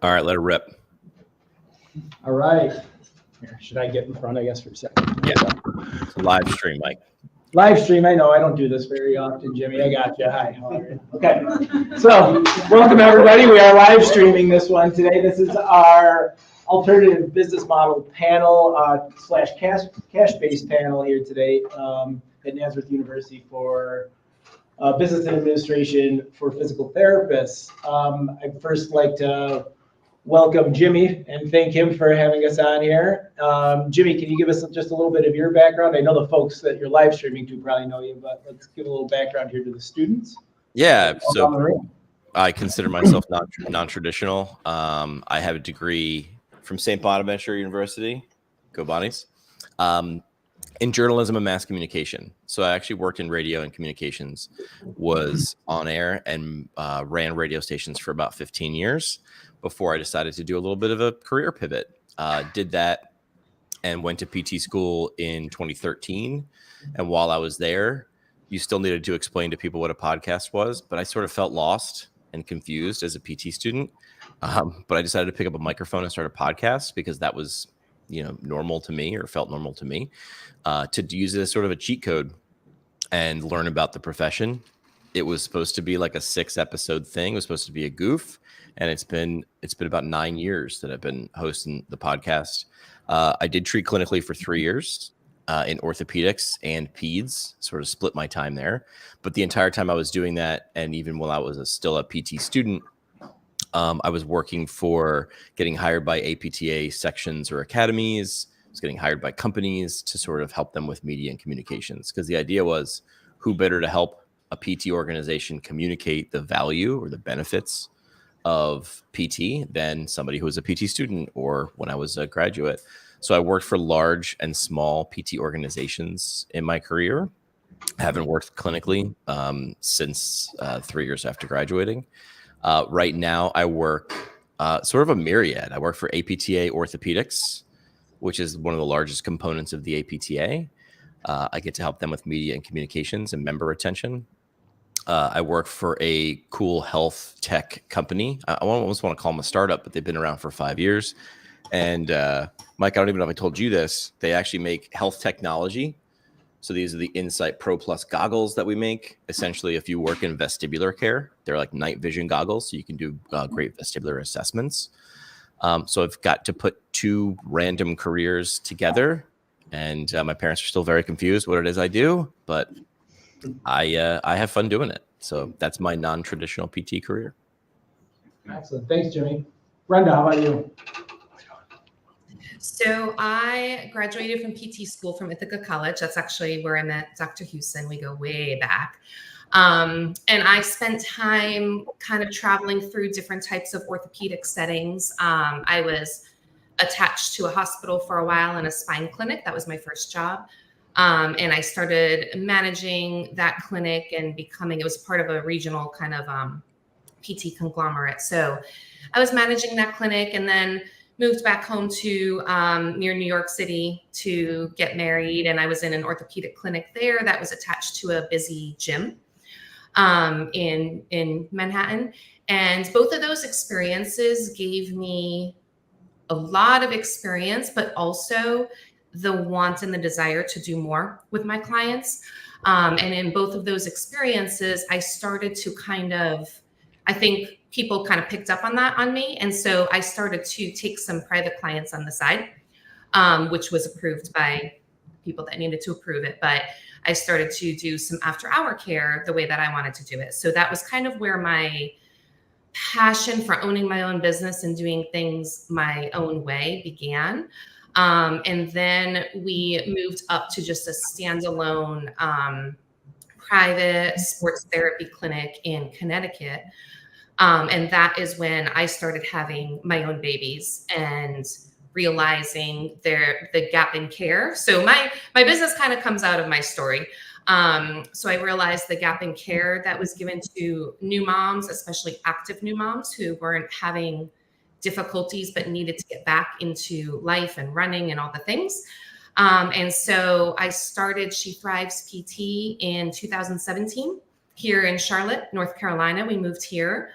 All right, let it rip. All right. Here, should I get in front, I guess, for a second? Yeah. It's a live stream, Mike. Live stream, I know, I don't do this very often, Jimmy. I got you. Hi, how are you? Okay. So, welcome everybody. We are live streaming this one today. This is our alternative business model panel slash cash-based panel here today at Nazareth University for business and administration for physical therapists. I'd first like to welcome Jimmy and thank him for having us on here. Jimmy, can you give us just a little bit of your background? I know the folks that you're live streaming to probably know you, but let's give a little background here to the students. Yeah, so I consider myself non-traditional. I have a degree from St. Bonaventure University, go Bonnies, in journalism and mass communication. So I actually worked in radio and communications, was on air and ran radio stations for about 15 years. Before I decided to do a little bit of a career pivot. Did that and went to PT school in 2013. And while I was there, you still needed to explain to people what a podcast was, but I sort of felt lost and confused as a PT student. But I decided to pick up a microphone and start a podcast because that was, normal to me or felt normal to me, to use it as sort of a cheat code and learn about the profession. It was supposed to be like a 6-episode thing. It was supposed to be a goof. And it's been about 9 years that I've been hosting the podcast. I did treat clinically for 3 years in orthopedics and peds, sort of split my time there. But the entire time I was doing that, and even while I was still a PT student, I was working for getting hired by APTA sections or academies. I was getting hired by companies to sort of help them with media and communications. Because the idea was, who better to help a PT organization communicate the value or the benefits of PT than somebody who was a PT student or when I was a graduate. So I worked for large and small PT organizations in my career. I haven't worked clinically since 3 years after graduating. Right now I work sort of a myriad. I work for APTA Orthopedics, which is one of the largest components of the APTA. I get to help them with media and communications and member retention. I work for a cool health tech company. I almost want to call them a startup, but they've been around for 5 years. And Mike, I don't even know if I told you this. They actually make health technology. So these are the Insight Pro Plus goggles that we make. Essentially, if you work in vestibular care, they're like night vision goggles. So you can do great vestibular assessments. So I've got to put two random careers together. And my parents are still very confused what it is I do. But I have fun doing it. So that's my non-traditional PT career. Excellent. Thanks, Jimmy. Brenda, how about you? So I graduated from PT school from Ithaca College. That's actually where I met Dr. Houston. We go way back. And I spent time kind of traveling through different types of orthopedic settings. I was attached to a hospital for a while in a spine clinic. That was my first job. And I started managing that clinic and it was part of a regional kind of PT conglomerate. So I was managing that clinic and then moved back home to near New York City to get married. And I was in an orthopedic clinic there that was attached to a busy gym in Manhattan. And both of those experiences gave me a lot of experience, but also the want and the desire to do more with my clients. And in both of those experiences, I started to I think people kind of picked up on that on me. And so I started to take some private clients on the side, which was approved by people that needed to approve it. But I started to do some after-hour care the way that I wanted to do it. So that was kind of where my passion for owning my own business and doing things my own way began. And then we moved up to just a standalone private sports therapy clinic in Connecticut. And that is when I started having my own babies and realizing the gap in care. So my business kind of comes out of my story. So I realized the gap in care that was given to new moms, especially active new moms who weren't having difficulties but needed to get back into life and running and all the things. And so I started She Thrives PT in 2017 here in Charlotte, North Carolina. We moved here.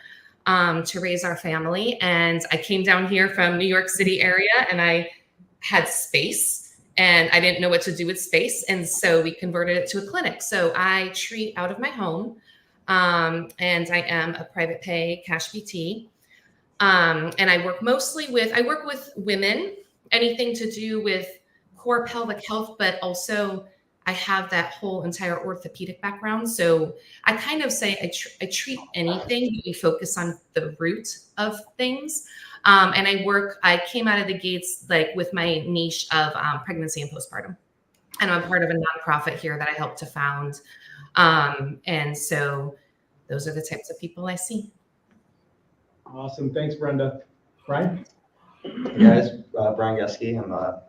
to raise our family. And I came down here from New York City area, and I had space, and I didn't know what to do with space. And so we converted it to a clinic. So I treat out of my home, and I am a private pay cash PT. And I work with women, anything to do with core pelvic health, but also I have that whole entire orthopedic background. So I kind of say I treat anything, but we focus on the root of things. And I came out of the gates like with my niche of pregnancy and postpartum. And I'm part of a nonprofit here that I helped to found. And so those are the types of people I see. Awesome. Thanks, Brenda. Brian? Hey guys, Brian Geske. I'm a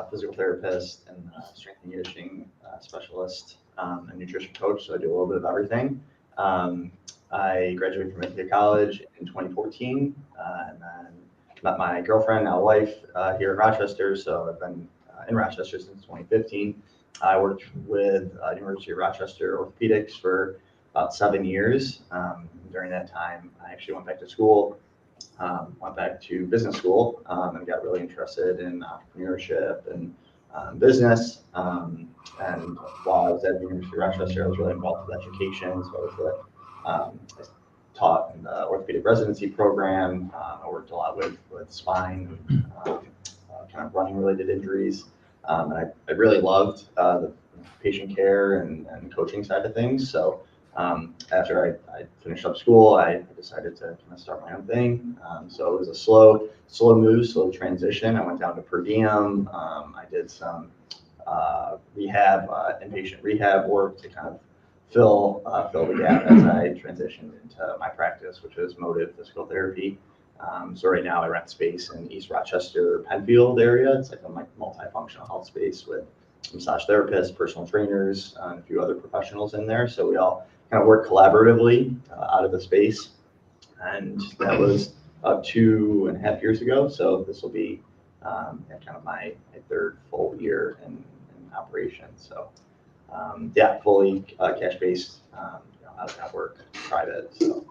physical therapist and strength and conditioning specialist and nutrition coach, so I do a little bit of everything. I graduated from MBA college in 2014 and then met my girlfriend, now wife, here in Rochester, so I've been in Rochester since 2015. I worked with University of Rochester Orthopedics for about 7 years. During that time, I actually went back to school, went back to business school, and got really interested in entrepreneurship and business. And while I was at the University of Rochester, I was really involved with education. So I taught in the orthopedic residency program. I worked a lot with spine, kind of running related injuries. And I really loved the patient care and coaching side of things. So after I finished up school, I decided to kind of start my own thing. So it was a slow move, slow transition. I went down to per diem. I did some inpatient rehab work to kind of fill the gap as I transitioned into my practice, which is motive physical therapy. So right now I rent space in East Rochester, Penfield area. It's like a multifunctional health space with massage therapists, personal trainers, and a few other professionals in there. So we all kind of work collaboratively out of the space. And that was about 2.5 years ago. So this will be kind of my third full year in operation. So fully cash-based, out of network, private. So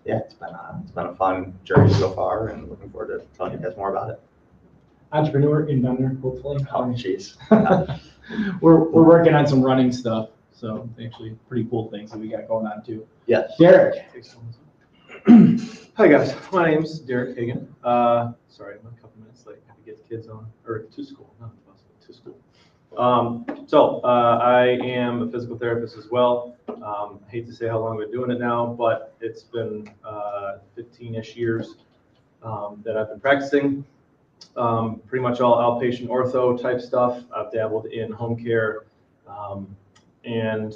it's been a fun journey so far, and looking forward to telling you guys more about it. Entrepreneur, inventor, hopefully. Oh, jeez. We're working on some running stuff, so actually pretty cool things that we got going on too. Yes. Derek. Hi guys, my name's Derek Hagan. Sorry, I'm a couple minutes late. I had to get the kids on or to school, not the bus, but to school. I am a physical therapist as well. I hate to say how long we're doing it now, but it's been 15-ish years that I've been practicing. Pretty much all outpatient ortho type stuff. I've dabbled in home care. And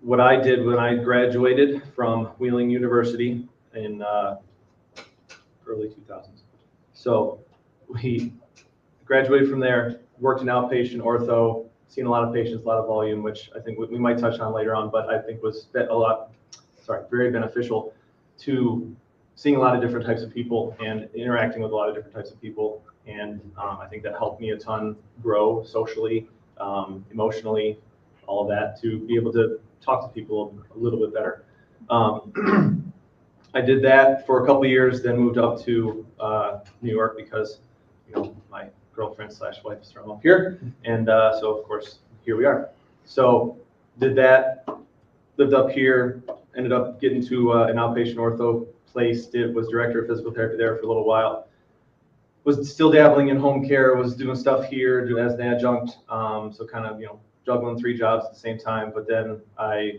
what I did when I graduated from Wheeling University in early 2000s. So we graduated from there, worked in outpatient ortho, seen a lot of patients, a lot of volume, which I think we might touch on later on, but I think was very beneficial to seeing a lot of different types of people and interacting with a lot of different types of people. And I think that helped me a ton grow socially, emotionally, all of that, to be able to talk to people a little bit better. I did that for a couple of years, then moved up to New York because, my girlfriend / wife is from up here. And so of course, here we are. So did that, lived up here, ended up getting to an outpatient ortho place, was director of physical therapy there for a little while. Was still dabbling in home care, was doing stuff here as an adjunct. So kind of, juggling 3 jobs at the same time. But then I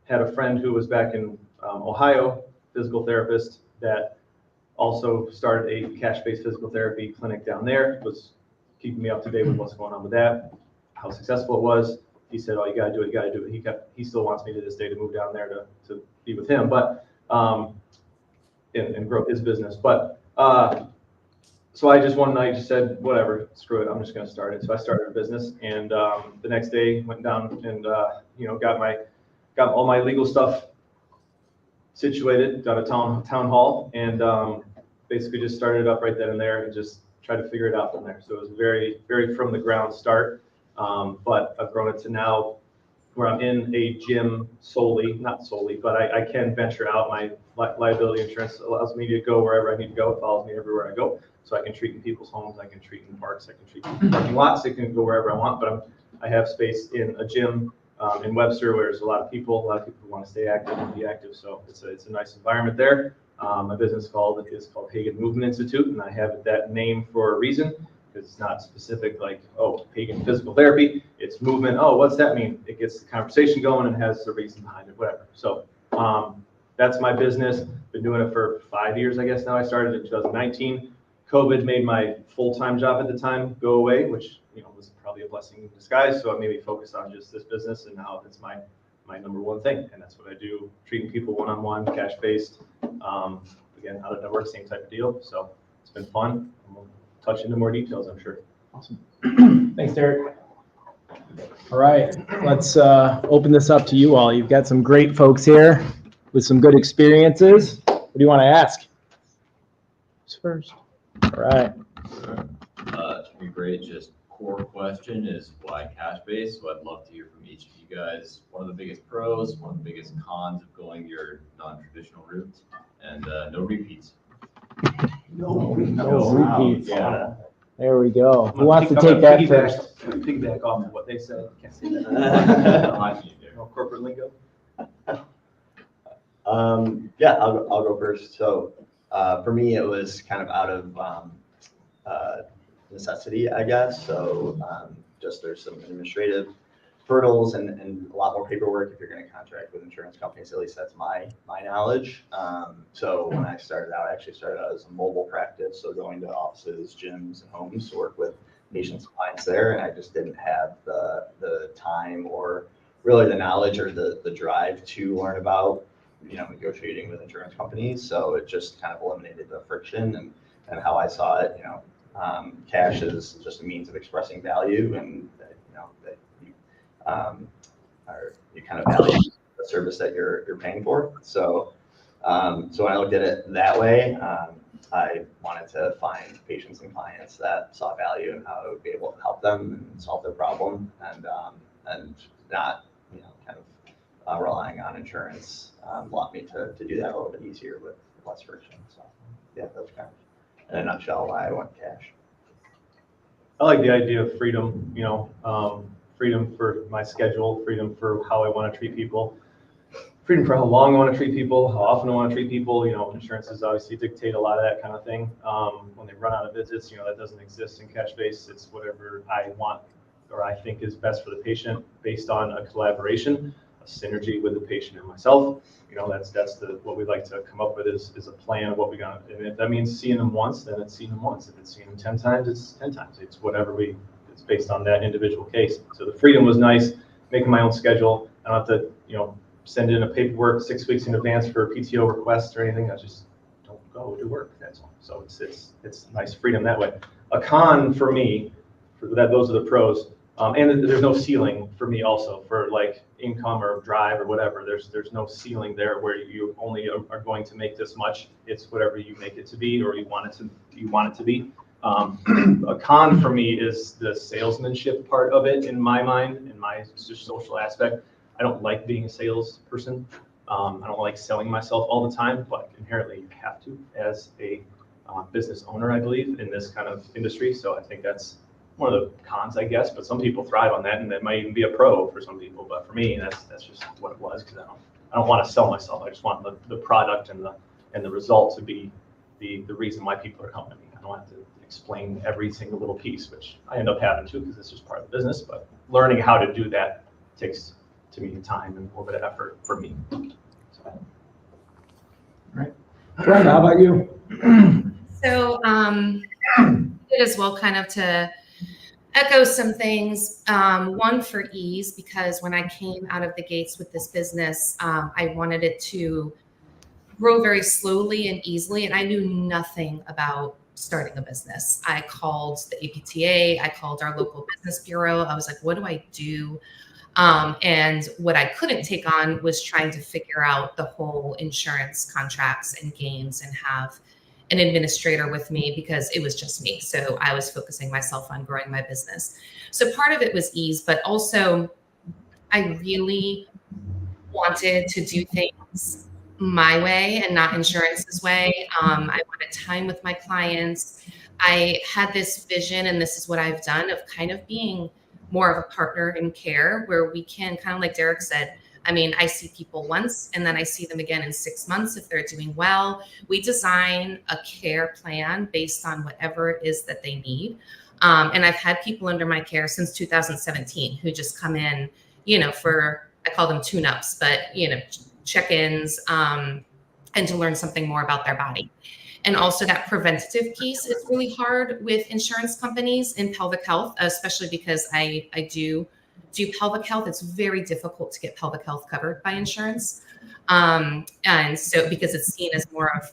had a friend who was back in Ohio, physical therapist, that also started a cash-based physical therapy clinic down there, was keeping me up to date with what's going on with that, how successful it was. He said, "Oh, you gotta do it. He still wants me to this day to move down there to be with him, but and grow his business. But so I just one night just said, whatever, screw it, I'm just gonna start it. So I started a business, and the next day went down and got all my legal stuff situated, got a town hall, and basically just started it up right then and there and just tried to figure it out from there. So it was very, very from the ground start, but I've grown it to now where I'm in a gym solely, not solely, but I can venture out. My liability insurance allows me to go wherever I need to go. It follows me everywhere I go. So I can treat in people's homes, I can treat in parks, I can treat in parking lots, I can go wherever I want, but I have space in a gym in Webster where there's a lot of people who want to stay active and be active. So it's a nice environment there. My business is called Pagan Movement Institute, and I have that name for a reason. Because it's not specific like, oh, pagan physical therapy, it's movement. Oh, what's that mean? It gets the conversation going and has the reason behind it, whatever. So that's my business. Been doing it for 5 years, I guess now. I started in 2019. COVID made my full-time job at the time go away, which was probably a blessing in disguise. So I maybe focused on just this business, and now it's my number one thing. And that's what I do, treating people one-on-one, cash-based. Again, out of network, same type of deal. So it's been fun. Touch into more details, I'm sure. Awesome. Thanks, Derek. All right, let's open this up to you all. You've got some great folks here with some good experiences. What do you want to ask? Who's first? All right. To be great, just core question is why cash-based? So I'd love to hear from each of you guys. One of the biggest pros, one of the biggest cons of going your non-traditional route, and no repeats. No Wow. repeats. Yeah. There we go. Who wants to take that first? Piggyback off of what they said. Can't say that. No corporate lingo. Yeah, I'll go first. So for me, it was kind of out of necessity, I guess. So just there's some administrative hurdles and a lot more paperwork if you're going to contract with insurance companies. At least that's my knowledge. So when I started out, I actually started out as a mobile practice, so going to offices, gyms, and homes to work with patients and clients there, and I just didn't have the time or really the knowledge or the drive to learn about negotiating with insurance companies. So it just kind of eliminated the friction and how I saw it. Cash is just a means of expressing value, and that you kind of value the service that you're paying for. So when I looked at it that way, I wanted to find patients and clients that saw value and how I would be able to help them and solve their problem, and not kind of relying on insurance allowed me to do that a little bit easier with less friction. So yeah, that's kind of in a nutshell why I went cash. I like the idea of freedom, freedom for my schedule, freedom for how I want to treat people, freedom for how long I want to treat people, how often I want to treat people. Insurances obviously dictate a lot of that kind of thing. When they run out of visits, that doesn't exist in cash-based. It's whatever I want or I think is best for the patient based on a collaboration, a synergy with the patient and myself. That's what we like to come up with is a plan of what we're gonna. And if that means seeing them once, then it's seeing them once. If it's seeing them 10 times, it's 10 times. It's whatever it's based on that individual case. So the freedom was nice, making my own schedule. I don't have to, send in a paperwork 6 weeks in advance for a PTO request or anything. I just don't go do work. That's all. So it's nice freedom that way. A con for me, those are the pros. And there's no ceiling for me also for like income or drive or whatever. There's no ceiling there where you only are going to make this much. It's whatever you make it to be or you want it to be. A con for me is the salesmanship part of it in my mind, in my just social aspect. I don't like being a salesperson. I don't like selling myself all the time, but inherently you have to as a business owner, I believe, in this kind of industry. So I think that's one of the cons, I guess, but some people thrive on that, and that might even be a pro for some people. But for me, that's just what it was, because I don't want to sell myself. I just want the product and the result to be the reason why people are coming to me. I don't have to explain every single little piece, which I end up having to because it's just part of the business. But learning how to do that takes, to me, time and a little bit of effort for me. So. All right, Brenda, how about you? So it as well, kind of to echo some things. One for ease, because when I came out of the gates with this business, I wanted it to grow very slowly and easily, and I knew nothing about starting a business. I called the APTA, I called our local business bureau. I was like, what do I do? And what I couldn't take on was trying to figure out the whole insurance contracts and games and have an administrator with me, because it was just me. So I was focusing myself on growing my business. So part of it was ease, but also I really wanted to do things my way and not insurance's way. I wanted time with my clients. I had this vision, and this is what I've done, of kind of being more of a partner in care, where we can, kind of like Derek said, I mean, I see people once and then I see them again in 6 months if they're doing well. We design a care plan based on whatever it is that they need. And I've had people under my care since 2017 who just come in, for, I call them tune-ups, but, check-ins, and to learn something more about their body. And also that preventative piece is really hard with insurance companies in pelvic health, especially because I do pelvic health. It's very difficult to get pelvic health covered by insurance. And so because it's seen as more of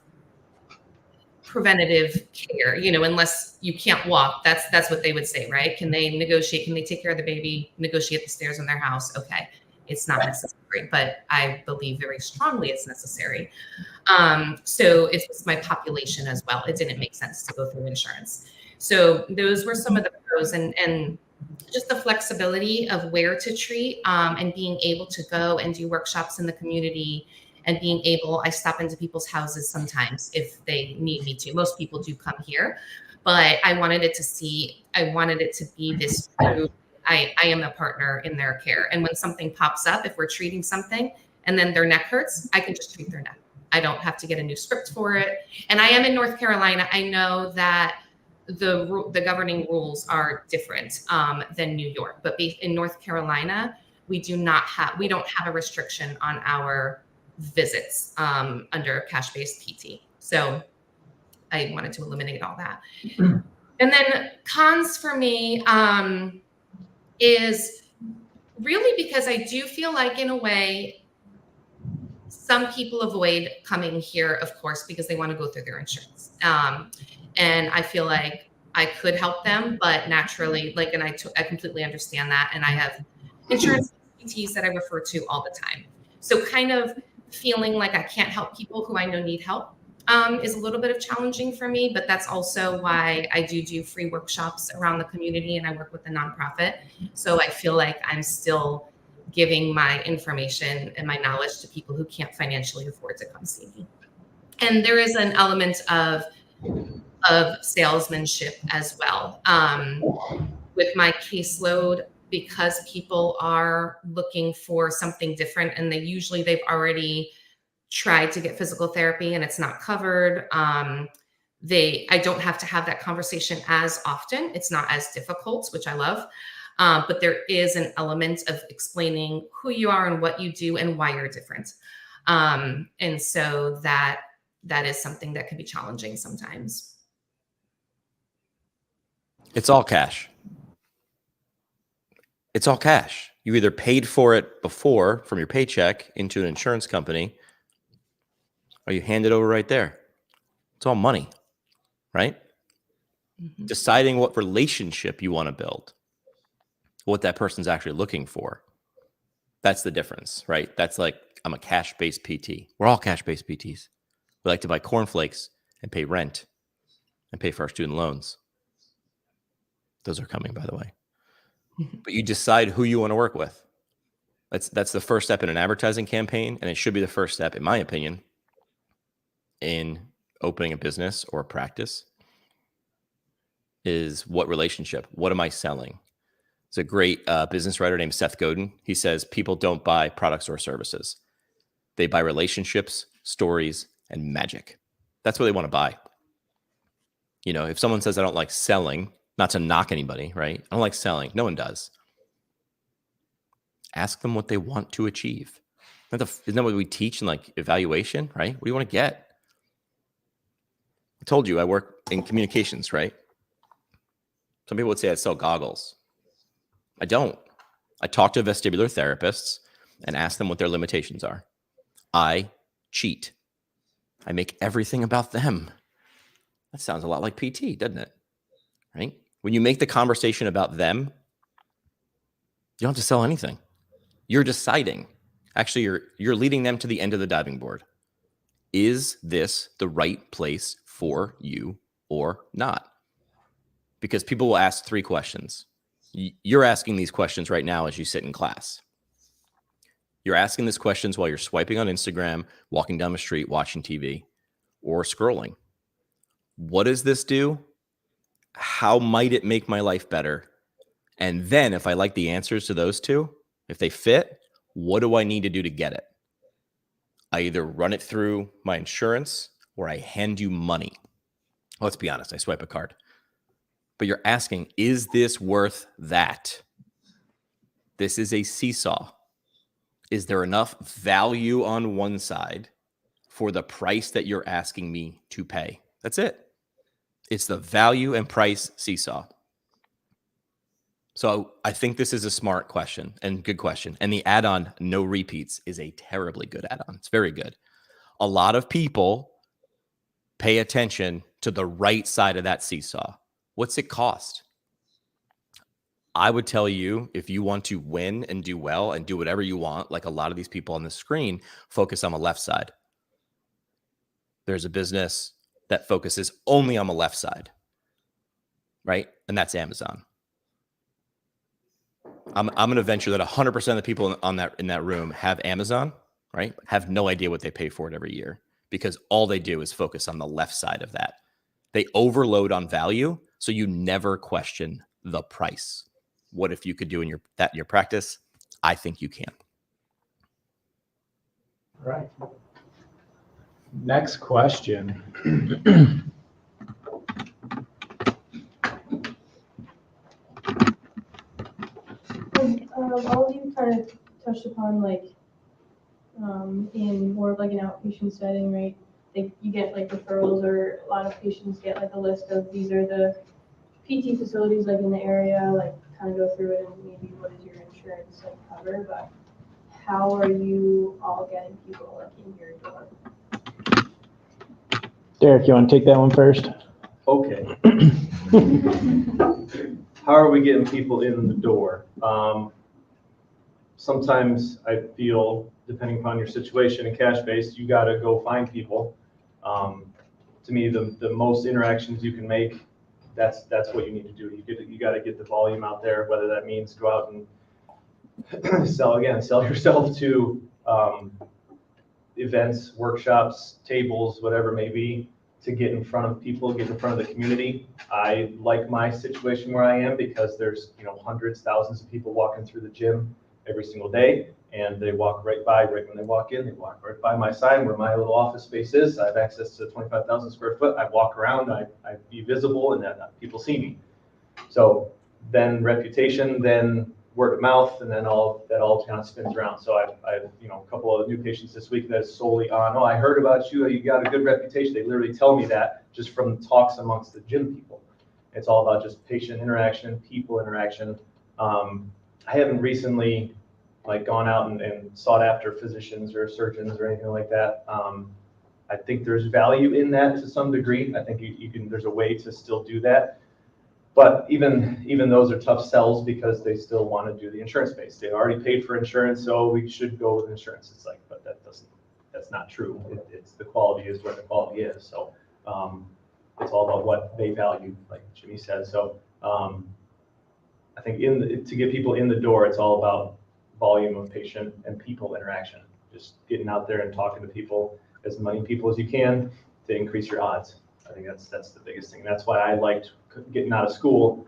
preventative care, unless you can't walk, that's what they would say, right? Can they negotiate? Can they take care of the baby, negotiate the stairs in their house? Okay. It's not necessary, but I believe very strongly it's necessary. So it's my population as well. It didn't make sense to go through insurance. So those were some of the pros, and just the flexibility of where to treat, and being able to go and do workshops in the community, and being able, I stop into people's houses sometimes if they need me to. Most people do come here, but I wanted it to be this true, I am a partner in their care. And when something pops up, if we're treating something and then their neck hurts, I can just treat their neck. I don't have to get a new script for it. And I am in North Carolina. I know that the governing rules are different than New York, but in North Carolina, we don't have a restriction on our visits under cash-based PT. So I wanted to eliminate all that. And then cons for me is really because I do feel like, in a way, some people avoid coming here, of course, because they want to go through their insurance. And I feel like I could help them, but naturally, and I completely understand that. And I have insurance PTs that I refer to all the time. So kind of feeling like I can't help people who I know need help is a little bit of challenging for me, but that's also why I do free workshops around the community, and I work with a nonprofit. So I feel like I'm still giving my information and my knowledge to people who can't financially afford to come see me. And there is an element of salesmanship as well. With my caseload, because people are looking for something different, and they've already tried to get physical therapy and it's not covered. I don't have to have that conversation as often. It's not as difficult, which I love. But there is an element of explaining who you are and what you do and why you're different. And so that is something that can be challenging sometimes. It's all cash. It's all cash. You either paid for it before from your paycheck into an insurance company, or you hand it over right there. It's all money, right? Mm-hmm. Deciding what relationship you want to build, what that person's actually looking for. That's the difference, right? That's like, I'm a cash-based PT. We're all cash-based PTs. We like to buy cornflakes and pay rent and pay for our student loans. Those are coming, by the way. But you decide who you want to work with. That's the first step in an advertising campaign, and it should be the first step, in my opinion, in opening a business or a practice, is what relationship? What am I selling? It's a great business writer named Seth Godin. He says people don't buy products or services. They buy relationships, stories, and magic. That's what they want to buy. If someone says, I don't like selling, not to knock anybody, right? I don't like selling. No one does. Ask them what they want to achieve. Isn't that what we teach in evaluation, right? What do you want to get? I told you I work in communications, right? Some people would say I sell goggles. I don't. I talk to vestibular therapists and ask them what their limitations are. I cheat. I make everything about them. That sounds a lot like PT, doesn't it? Right? When you make the conversation about them, you don't have to sell anything. You're deciding. Actually, you're leading them to the end of the diving board. Is this the right place for you or not? Because people will ask 3 questions. You're asking these questions right now as you sit in class. You're asking these questions while you're swiping on Instagram, walking down the street, watching TV, or scrolling. What does this do? How might it make my life better? And then if I like the answers to those two, if they fit, what do I need to do to get it? I either run it through my insurance or I hand you money. Let's be honest, I swipe a card. But you're asking, is this worth that? This is a seesaw. Is there enough value on one side for the price that you're asking me to pay? That's it. It's the value and price seesaw. So I think this is a smart question and good question. And the add-on, no repeats, is a terribly good add-on. It's very good. A lot of people pay attention to the right side of that seesaw. What's it cost? I would tell you, if you want to win and do well and do whatever you want, like a lot of these people on the screen, focus on the left side. There's a business that focuses only on the left side, right? And that's Amazon. I'm going to venture that 100% of the people in that room have Amazon, right? Have no idea what they pay for it every year because all they do is focus on the left side of that. They overload on value, so you never question the price. What if you could do in your practice? I think you can. All right. Next question. All of you kind of touched upon in more of like an outpatient setting, right? You get like referrals, or a lot of patients get like a list of these are the PT facilities like in the area, like kind of go through it and maybe what does your insurance like cover, but how are you all getting people like in your door? Derek, you want to take that one first? Okay. How are we getting people in the door? Sometimes I feel, depending upon your situation and cash-based, you got to go find people. To me, the most interactions you can make, that's what you need to do. You got to get the volume out there, whether that means go out and sell yourself to events, workshops, tables, whatever it may be, to get in front of people, get in front of the community. I like my situation where I am because there's hundreds, thousands of people walking through the gym every single day, and they walk right when they walk in, they walk right by my side where my little office space is. I have access to 25,000 square foot. I walk around, I be visible, and then people see me. So then reputation, then word of mouth, and then all kind of spins around. So I've a couple of new patients this week that is solely on, I heard about you, you got a good reputation. They literally tell me that just from talks amongst the gym people. It's all about just patient interaction, people interaction. I haven't recently gone out and sought after physicians or surgeons or anything like that. I think there's value in that to some degree. I think you can. There's a way to still do that. But even those are tough sells because they still want to do the insurance base. They already paid for insurance, so we should go with insurance. It's like, but that's not true. It's the quality is what the quality is. So it's all about what they value, like Jimmy said. So I think to get people in the door, it's all about volume of patient and people interaction. Just getting out there and talking to people, as many people as you can, to increase your odds. I think that's the biggest thing. That's why I liked getting out of school,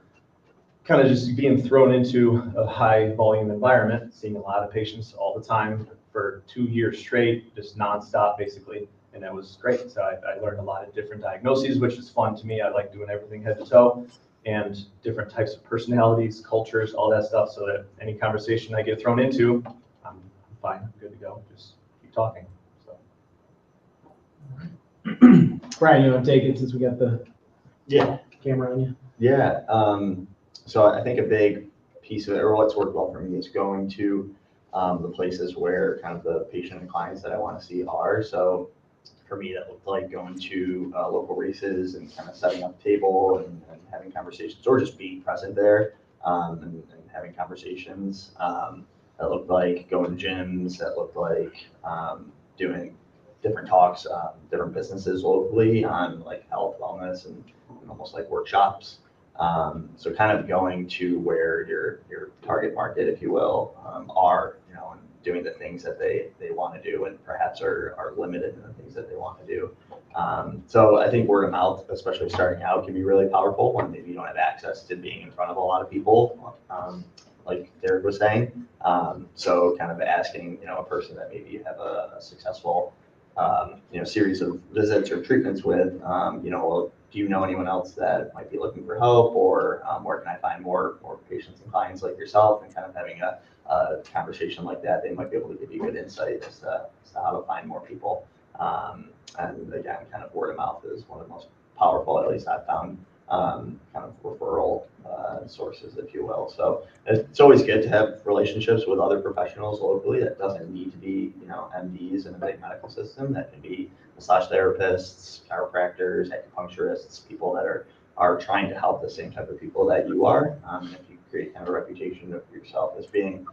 kind of just being thrown into a high volume environment, seeing a lot of patients all the time for 2 years straight, just nonstop basically. And that was great. So I learned a lot of different diagnoses, which is fun to me. I like doing everything head to toe, and different types of personalities, cultures, all that stuff, so that any conversation I get thrown into, I'm fine, I'm good to go. Just keep talking. So. Brian, you want to take it since we got the camera on you? Yeah. So I think a big piece of it, or what's worked well for me, is going to the places where kind of the patient and clients that I want to see are. So for me, that looked like going to local races and kind of setting up a table and having conversations, or just being present there and having conversations. That looked like going to gyms. That looked like doing different talks, different businesses locally on like health, wellness, and almost like workshops. So kind of going to where your target market, if you will, are, and doing the things that they want to do and perhaps are limited in the things that they want to do. So I think word of mouth, especially starting out, can be really powerful when maybe you don't have access to being in front of a lot of people, like Derek was saying. So kind of asking, a person that maybe you have a successful, series of visits or treatments with, well, do you know anyone else that might be looking for help, or where can I find more patients and clients like yourself, and kind of having a conversation like that, they might be able to give you good insight as to how to find more people. And again, kind of word of mouth is one of the most powerful, at least I've found, kind of referral sources, if you will. So it's always good to have relationships with other professionals locally. That doesn't need to be, MDs in the medical system. That can be massage therapists, chiropractors, acupuncturists, people that are trying to help the same type of people that you are. If you create kind of a reputation of yourself as being,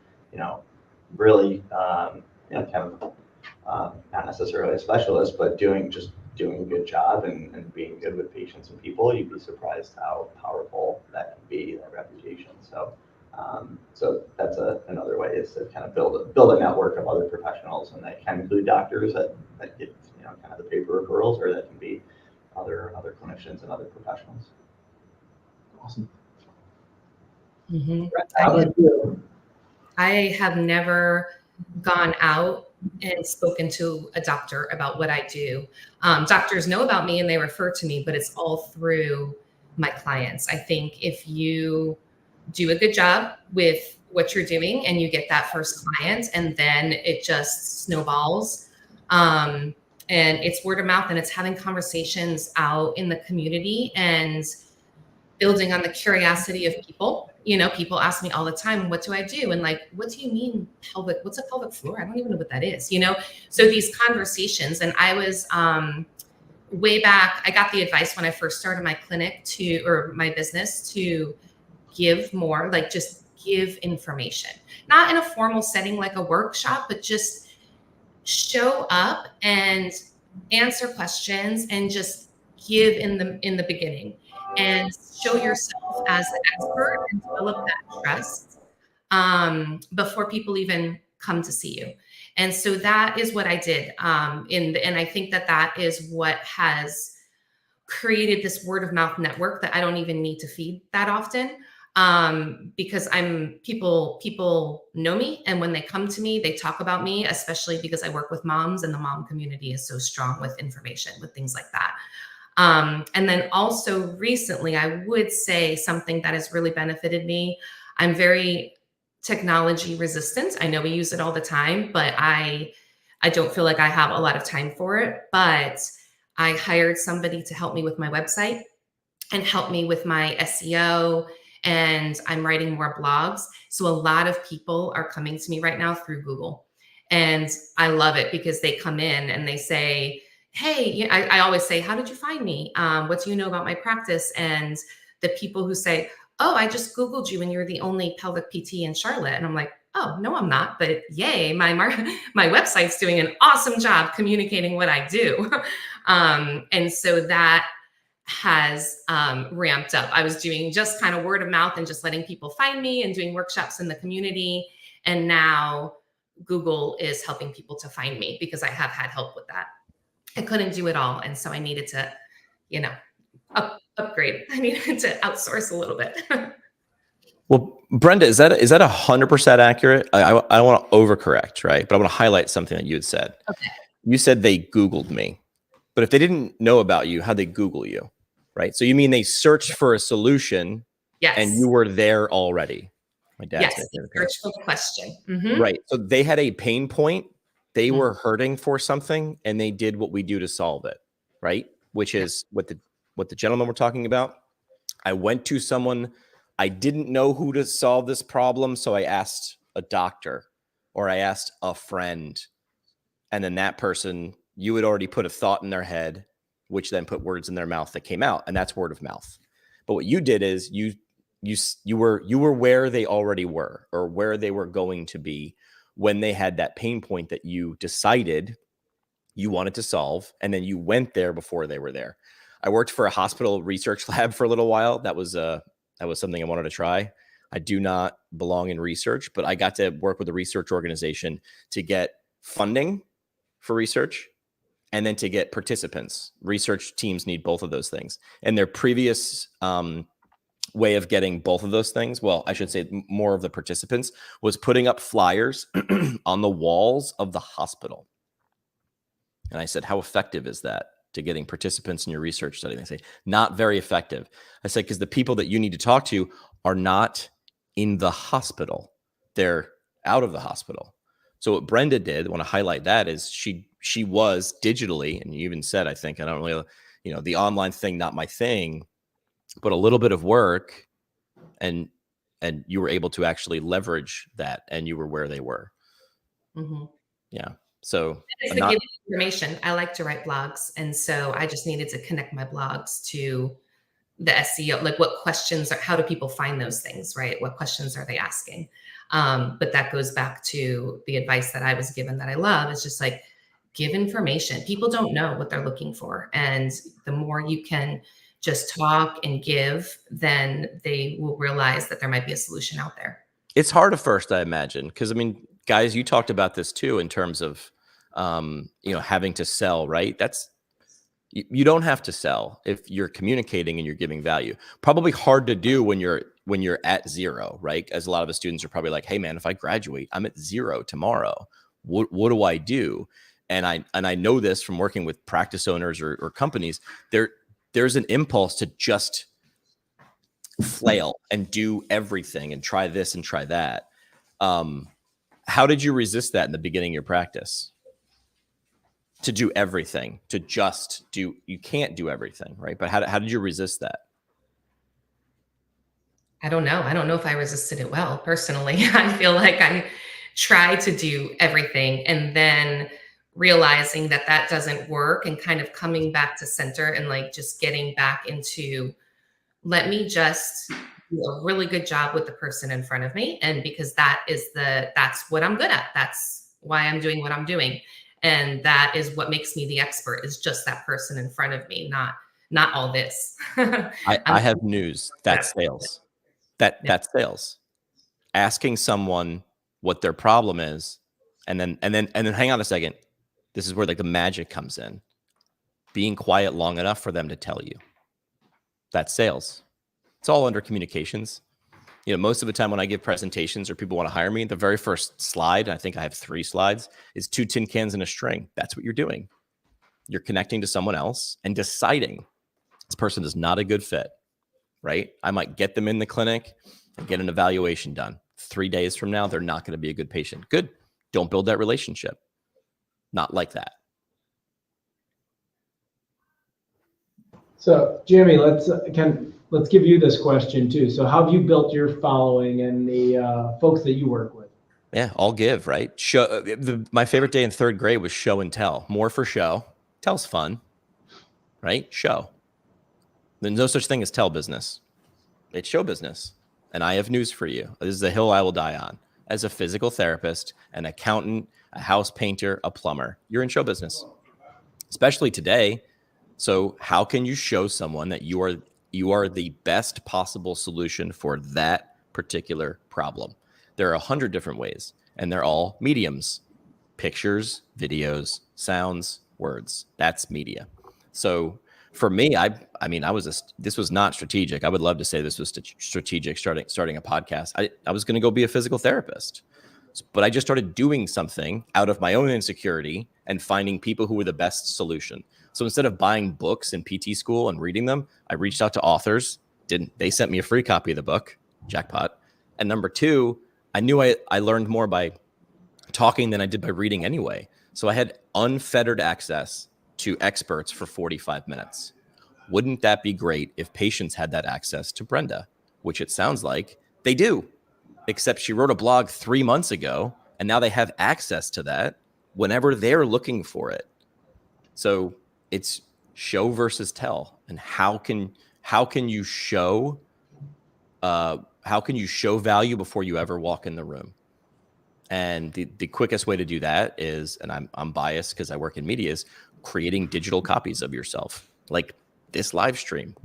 really, kind of not necessarily a specialist, but doing a good job and being good with patients and people, you'd be surprised how powerful that can be, that reputation. So that's another way, is to kind of build a network of other professionals, and that can include doctors that get kind of the paper referrals, or that can be other clinicians and other professionals. Awesome. Mhm. How about you? I have never gone out and spoken to a doctor about what I do. Doctors know about me and they refer to me, but it's all through my clients. I think if you do a good job with what you're doing and you get that first client, and then it just snowballs. And it's word of mouth, and it's having conversations out in the community and building on the curiosity of people. People ask me all the time, what do I do? And like, what do you mean pelvic? What's a pelvic floor? I don't even know what that is, So these conversations, and I was way back, I got the advice when I first started my clinic or my business, to give more, like just give information, not in a formal setting like a workshop, but just show up and answer questions and just give in the beginning, and show yourself as the expert and develop that trust before people even come to see you. And so that is what I did. And I think that is what has created this word of mouth network that I don't even need to feed that often. Because people know me, and when they come to me, they talk about me, especially because I work with moms, and the mom community is so strong with information, with things like that. And then also recently, I would say something that has really benefited me. I'm very technology resistant. I know we use it all the time, but I don't feel like I have a lot of time for it. But I hired somebody to help me with my website and help me with my SEO, and I'm writing more blogs. So a lot of people are coming to me right now through Google, and I love it because they come in and they say, hey, I always say, how did you find me? What do you know about my practice? And the people who say, oh, I just Googled you and you're the only pelvic PT in Charlotte. And I'm like, oh, no, I'm not. But yay, my website's doing an awesome job communicating what I do. And so that has ramped up. I was doing just kind of word of mouth and just letting people find me and doing workshops in the community. And now Google is helping people to find me because I have had help with that. I couldn't do it all. And so I needed to, upgrade. I needed to outsource a little bit. Well, Brenda, is that 100% accurate? I don't want to overcorrect, right? But I want to highlight something that you had said. Okay. You said they Googled me, but if they didn't know about you, how'd they Google you, right? So you mean they searched for a solution, Yes. and you were there already? My dad's yes, search for the question. Mm-hmm. Right. So they had a pain point. They were hurting for something, and they did what we do to solve it, right? Which is what the gentleman we're talking about. I went to someone. I didn't know who to solve this problem, so I asked a doctor, or I asked a friend, and then that person, you had already put a thought in their head, which then put words in their mouth that came out, and that's word of mouth. But what you did is you were where they already were, or where they were going to be when they had that pain point that you decided you wanted to solve, and then you went there before they were there. I worked for a hospital research lab for a little while. That was That was something I wanted to try. I do not belong in research, but I got to work with a research organization to get funding for research and then to get participants. Research teams need both of those things. And their previous way of getting both of those things, well, I should say more of the participants, was putting up flyers on the walls of the hospital. And I said, how effective is that to getting participants in your research study? And they say, not very effective. I said, because the people that you need to talk to are not in the hospital. They're out of the hospital. So what Brenda did, I want to highlight that, is she was digitally, and you even said, I think, I don't really, the online thing, not my thing, but a little bit of work, and you were able to actually leverage that, and you were where they were. Mm-hmm. Yeah. So it's giving information. I like to write blogs. And so I just needed to connect my blogs to the SEO, like what questions are, how do people find those things, right? What questions are they asking? But that goes back to the advice that I was given that I love. It's just like, give information. People don't know what they're looking for. And the more you can just talk and give, then they will realize that there might be a solution out there. It's hard at first, I imagine, because guys, you talked about this too, in terms of, having to sell, right? You don't have to sell if you're communicating and you're giving value. Probably hard to do when you're at zero, right? As a lot of the students are probably like, hey man, if I graduate, I'm at zero tomorrow. What do I do? And I know this from working with practice owners or companies. There's an impulse to just flail and do everything and try this and try that. How did you resist that in the beginning of your practice? To do everything, to just do, you can't do everything, right? But how did you resist that? I don't know. I don't know if I resisted it well, personally. I feel like I tried to do everything and then realizing that that doesn't work and kind of coming back to center and like just getting back into, let me just do a really good job with the person in front of me. And because that's what I'm good at. That's why I'm doing what I'm doing. And that is what makes me the expert, is just that person in front of me, not all this. I have news. That's sales. That's sales. Asking someone what their problem is, and then hang on a second. This is where like the magic comes in. Being quiet long enough for them to tell you. That's sales. It's all under communications. Most of the time when I give presentations or people want to hire me, the very first slide, I think I have 3 slides, is 2 tin cans and a string. That's what you're doing. You're connecting to someone else and deciding this person is not a good fit, right? I might get them in the clinic and get an evaluation done. 3 days from now, they're not going to be a good patient. Good. Don't build that relationship. Not like that. So, Jimmy, let's give you this question too. So how have you built your following and the folks that you work with? Yeah, I'll give, right? My favorite day in 3rd grade was show and tell. More for show. Tell's fun, right? Show. There's no such thing as tell business. It's show business. And I have news for you. This is a hill I will die on. As a physical therapist, an accountant, a house painter, a plumber, you're in show business, especially today. So how can you show someone that you are the best possible solution for that particular problem? There are 100 different ways, and they're all mediums: pictures, videos, sounds, words. That's media. So for me, this was not strategic. I would love to say this was strategic, starting a podcast. I was going to go be a physical therapist, but I just started doing something out of my own insecurity and finding people who were the best solution. So instead of buying books in PT school and reading them, I reached out to authors. They sent me a free copy of the book, jackpot. And number 2, I knew I learned more by talking than I did by reading anyway. So I had unfettered access to experts for 45 minutes. Wouldn't that be great if patients had that access to Brenda, which it sounds like they do, except she wrote a blog 3 months ago, and now they have access to that whenever they're looking for it. So it's show versus tell. And how can you show value before you ever walk in the room? And the quickest way to do that is, and I'm biased because I work in media, is creating digital copies of yourself, like this live stream.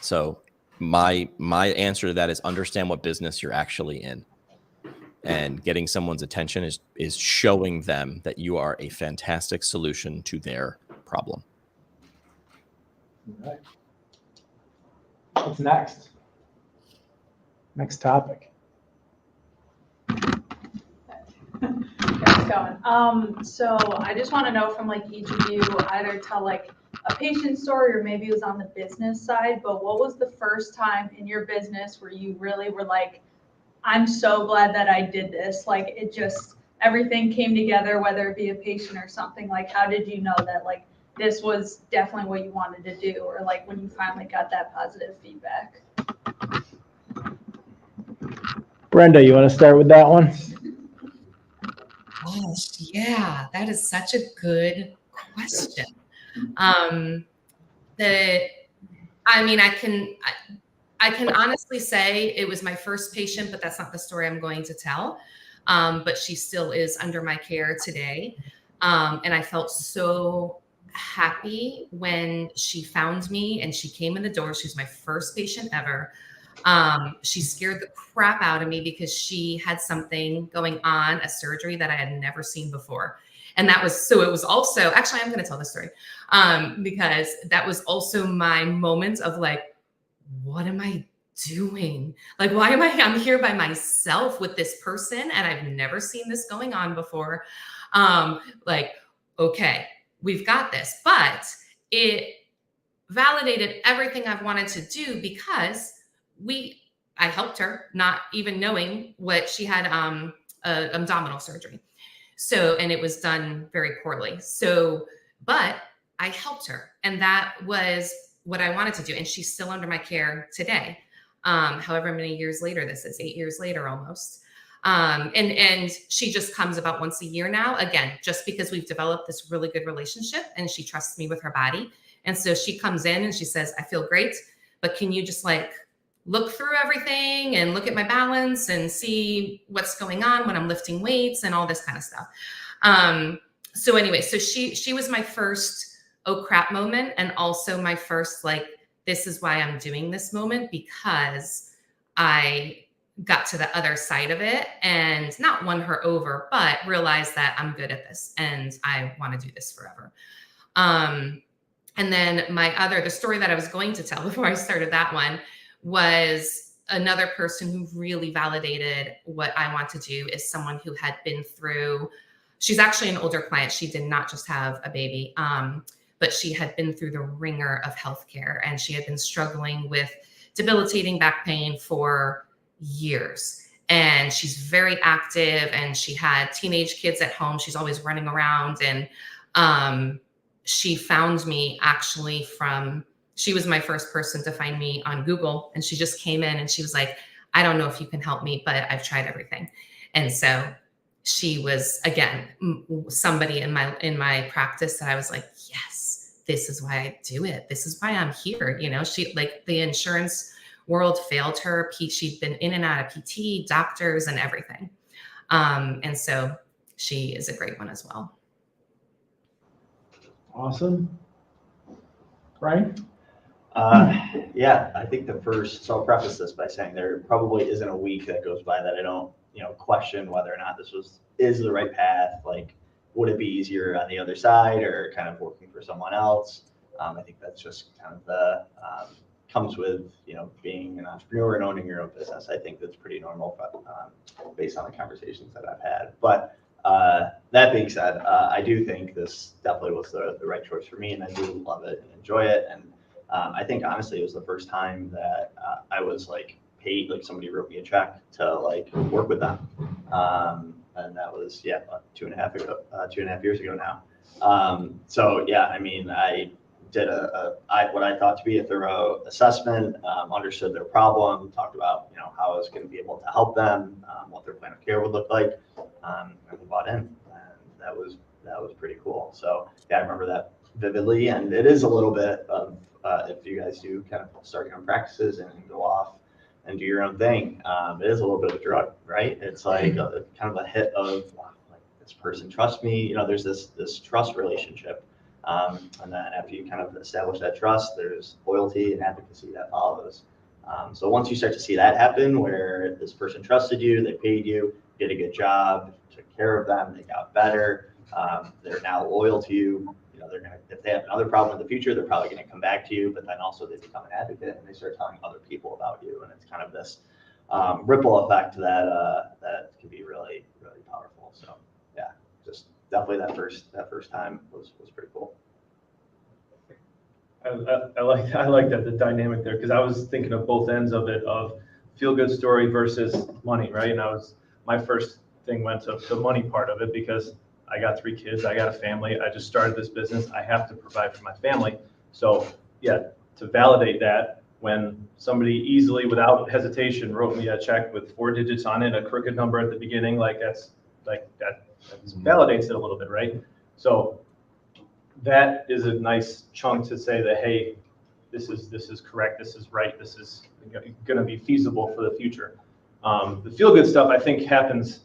So my answer to that is understand what business you're actually in. And getting someone's attention is showing them that you are a fantastic solution to their problem. All right. What's next? Next topic. Keep going. So I just want to know from like each of you, either tell like a patient story or maybe it was on the business side, but what was the first time in your business where you really were like, I'm so glad that I did this. Like it just, everything came together, whether it be a patient or something. Like, how did you know that like this was definitely what you wanted to do? Or like when you finally got that positive feedback? Brenda, you want to start with that one? Gosh, yeah, that is such a good question. I can honestly say it was my first patient, but that's not the story I'm going to tell. But she still is under my care today. And I felt so happy when she found me and she came in the door. She was my first patient ever. She scared the crap out of me because she had something going on, a surgery that I had never seen before. And it was also, actually, I'm going to tell this story because that was also my moment of like, what am I doing? Like, why am I'm here by myself with this person and I've never seen this going on before. Like, okay, we've got this, but it validated everything I've wanted to do because I helped her, not even knowing what she had, abdominal surgery. So, and it was done very poorly. So, but I helped her and that was what I wanted to do. And she's still under my care today. However many years later this is, 8 years later almost. And she just comes about once a year now, again, just because we've developed this really good relationship and she trusts me with her body. And so she comes in and she says, I feel great, but can you just like look through everything and look at my balance and see what's going on when I'm lifting weights and all this kind of stuff. So anyway, so she was my first, oh crap moment. And also my first, like, this is why I'm doing this moment, because I got to the other side of it and not won her over, but realized that I'm good at this and I want to do this forever. And then the story that I was going to tell before I started that one was another person who really validated what I want to do is someone who had been through, she's actually an older client. She did not just have a baby, but she had been through the ringer of healthcare and she had been struggling with debilitating back pain for years. And she's very active and she had teenage kids at home. She's always running around. And she found me actually she was my first person to find me on Google. And she just came in and she was like, I don't know if you can help me, but I've tried everything. And so she was, again, somebody in my practice that I was like, yes, this is why I do it. This is why I'm here. You know, she, like, the insurance world failed her. She'd been in and out of PT, doctors, and everything. And so she is a great one as well. Awesome. Brian? Yeah, I think so I'll preface this by saying there probably isn't a week that goes by that I don't, question whether or not this is the right path. Like, would it be easier on the other side or kind of working for someone else? I think that's just kind of comes with, being an entrepreneur and owning your own business. I think that's pretty normal, based on the conversations that I've had. But that being said, I do think this definitely was the right choice for me, and I do love it and enjoy it. And I think honestly, it was the first time that I was like paid, like somebody wrote me a check to like work with them, and that was about 2.5 years ago now. So yeah, I mean, I did what I thought to be a thorough assessment, understood their problem, talked about how I was going to be able to help them, what their plan of care would look like, and we bought in, and that was pretty cool. So yeah, I remember that vividly, and it is a little bit of if you guys do kind of start your own practices and go off and do your own thing, it is a little bit of a drug, right? It's like kind of a hit of like, this person trusts me. There's this trust relationship. And then after you kind of establish that trust, there's loyalty and advocacy that follows. So once you start to see that happen, where this person trusted you, they paid you, did a good job, took care of them, they got better, they're now loyal to you. You know, they're gonna, if they have another problem in the future, they're probably gonna come back to you. But then also they become an advocate and they start telling other people about you, and it's kind of this ripple effect that that can be really, really powerful. So yeah, just definitely that first time was pretty cool. I like that, the dynamic there, because I was thinking of both ends of it, of feel good story versus money, right? And my first thing went to the money part of it, because I got 3 kids, I got a family, I just started this business, I have to provide for my family. So yeah, to validate that, when somebody easily, without hesitation, wrote me a check with 4 digits on it, a crooked number at the beginning, that validates it a little bit, right? So that is a nice chunk to say that, hey, this is correct, this is right, this is going to be feasible for the future. The feel good stuff, I think, happens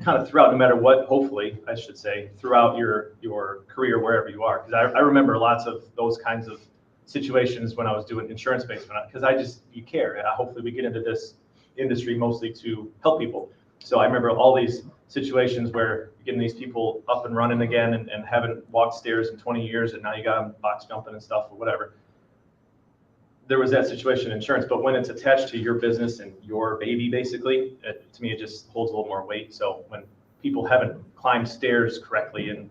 kind of throughout, no matter what, hopefully, I should say, throughout your career, wherever you are. Because I remember lots of those kinds of situations when I was doing insurance-based, because you care. Hopefully we get into this industry mostly to help people. So I remember all these situations where you're getting these people up and running again and haven't walked stairs in 20 years, and now you got them box jumping and stuff or whatever. There was that situation in insurance, but when it's attached to your business and your baby, basically, to me, it just holds a little more weight. So when people haven't climbed stairs correctly in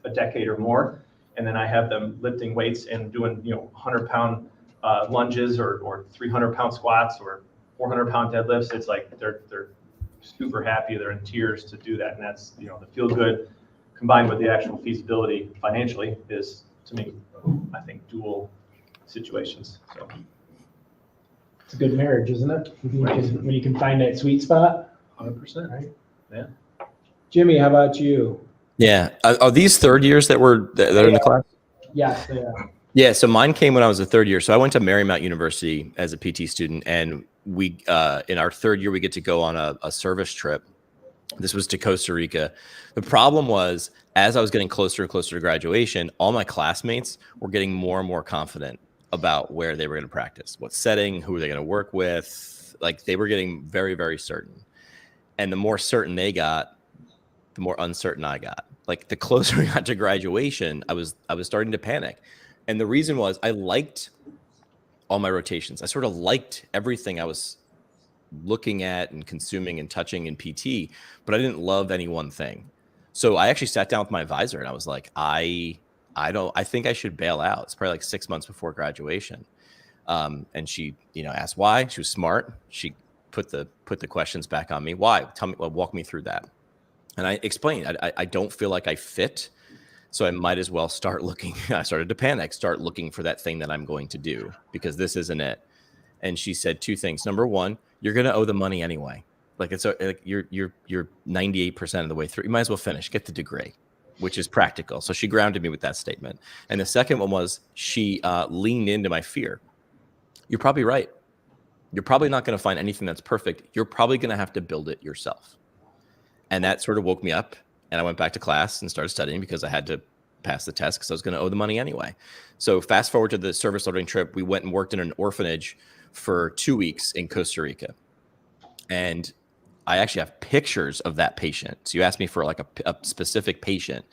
a decade or more, and then I have them lifting weights and doing 100-pound lunges or 300-pound squats or 400-pound deadlifts, it's like they're super happy, they're in tears to do that. And that's, the feel good combined with the actual feasibility financially is, to me, I think, dual situations. So it's a good marriage, isn't it? When you can find that sweet spot. 100%. Right. Yeah. Jimmy, how about you? Yeah. Are these third years that are in the class? Yes, they are. Yeah. So mine came when I was a third year. So I went to Marymount University as a PT student, and we, in our third year, we get to go on a service trip. This was to Costa Rica. The problem was, as I was getting closer and closer to graduation, all my classmates were getting more and more confident about where they were going to practice, what setting, who were they going to work with. Like, they were getting very, very certain. And the more certain they got, the more uncertain I got. Like, the closer we got to graduation, I was starting to panic. And the reason was, I liked all my rotations. I sort of liked everything I was looking at and consuming and touching in PT, but I didn't love any one thing. So I actually sat down with my advisor and I was like, I think I should bail out. It's probably like 6 months before graduation. And she, asked why. She was smart. She put the questions back on me. Why? Tell me, walk me through that. And I explained, I don't feel like I fit. So I might as well start looking. I started to panic, start looking for that thing that I'm going to do, because this isn't it. And she said 2 things. Number one, you're going to owe the money anyway. Like, you're 98% of the way through. You might as well finish, get the degree, which is practical. So she grounded me with that statement. And the second one was, she leaned into my fear. You're probably right. You're probably not going to find anything that's perfect. You're probably going to have to build it yourself. And that sort of woke me up. And I went back to class and started studying, because I had to pass the test, because I was going to owe the money anyway. So fast forward to the service loading trip, we went and worked in an orphanage for 2 weeks in Costa Rica. And I actually have pictures of that patient. So you asked me for like a specific patient.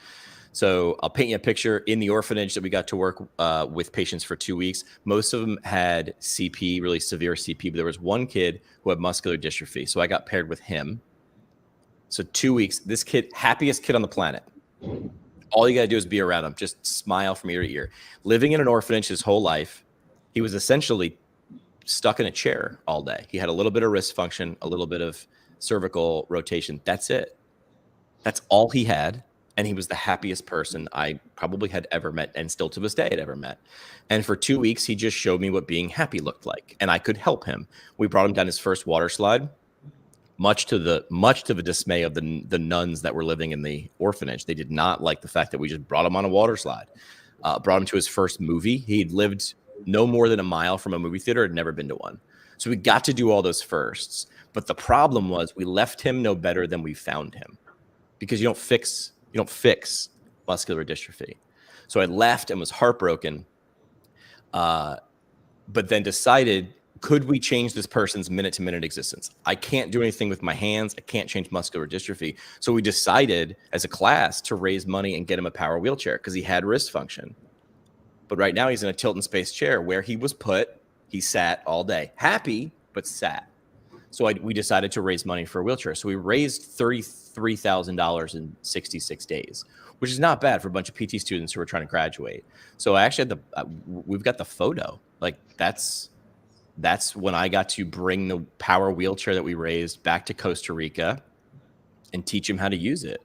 So I'll paint you a picture. In the orphanage that we got to work with patients for 2 weeks, most of them had CP, really severe CP, but there was one kid who had muscular dystrophy. So I got paired with him. So 2 weeks, this kid, happiest kid on the planet. All you got to do is be around him. Just smile from ear to ear. Living in an orphanage his whole life. He was essentially stuck in a chair all day. He had a little bit of wrist function, a little bit of cervical rotation. That's it. That's all he had. And he was the happiest person I probably had ever met, and still to this day had ever met. And for 2 weeks, he just showed me what being happy looked like, and I could help him. We brought him down his first water slide. Much to the dismay of the nuns that were living in the orphanage. They did not like the fact that we just brought him on a water slide. Brought him to his first movie. He'd lived no more than a mile from a movie theater, had never been to one. So we got to do all those firsts. But the problem was, we left him no better than we found him, because you don't fix muscular dystrophy. So I left and was heartbroken, but then decided could we change this person's minute-to-minute existence? I can't do anything with my hands. I can't change muscular dystrophy. So we decided as a class to raise money and get him a power wheelchair because he had wrist function. But right now he's in a tilt and space chair where he was put. He sat all day, happy, but sat. So we decided to raise money for a wheelchair. So we raised $33,000 in 66 days, which is not bad for a bunch of PT students who are trying to graduate. So I actually had we've got the photo. Like that's when I got to bring the power wheelchair that we raised back to Costa Rica and teach him how to use it.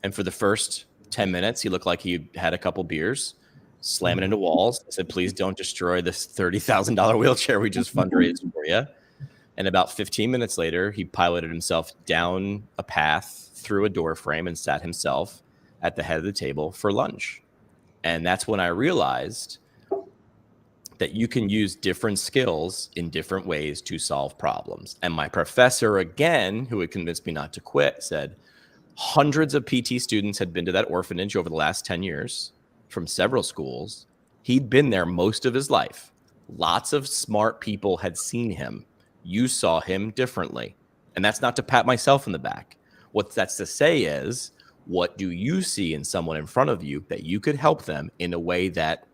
And for the first 10 minutes, he looked like he had a couple beers, slamming into walls. I said, please don't destroy this $30,000 wheelchair we just fundraised for you. And about 15 minutes later, he piloted himself down a path through a door frame and sat himself at the head of the table for lunch. And that's when I realized that you can use different skills in different ways to solve problems. And my professor, again, who had convinced me not to quit, said hundreds of PT students had been to that orphanage over the last 10 years from several schools. He'd been there most of his life. Lots of smart people had seen him. You saw him differently. And that's not to pat myself in the back. What that's to say is, what do you see in someone in front of you that you could help them in a way that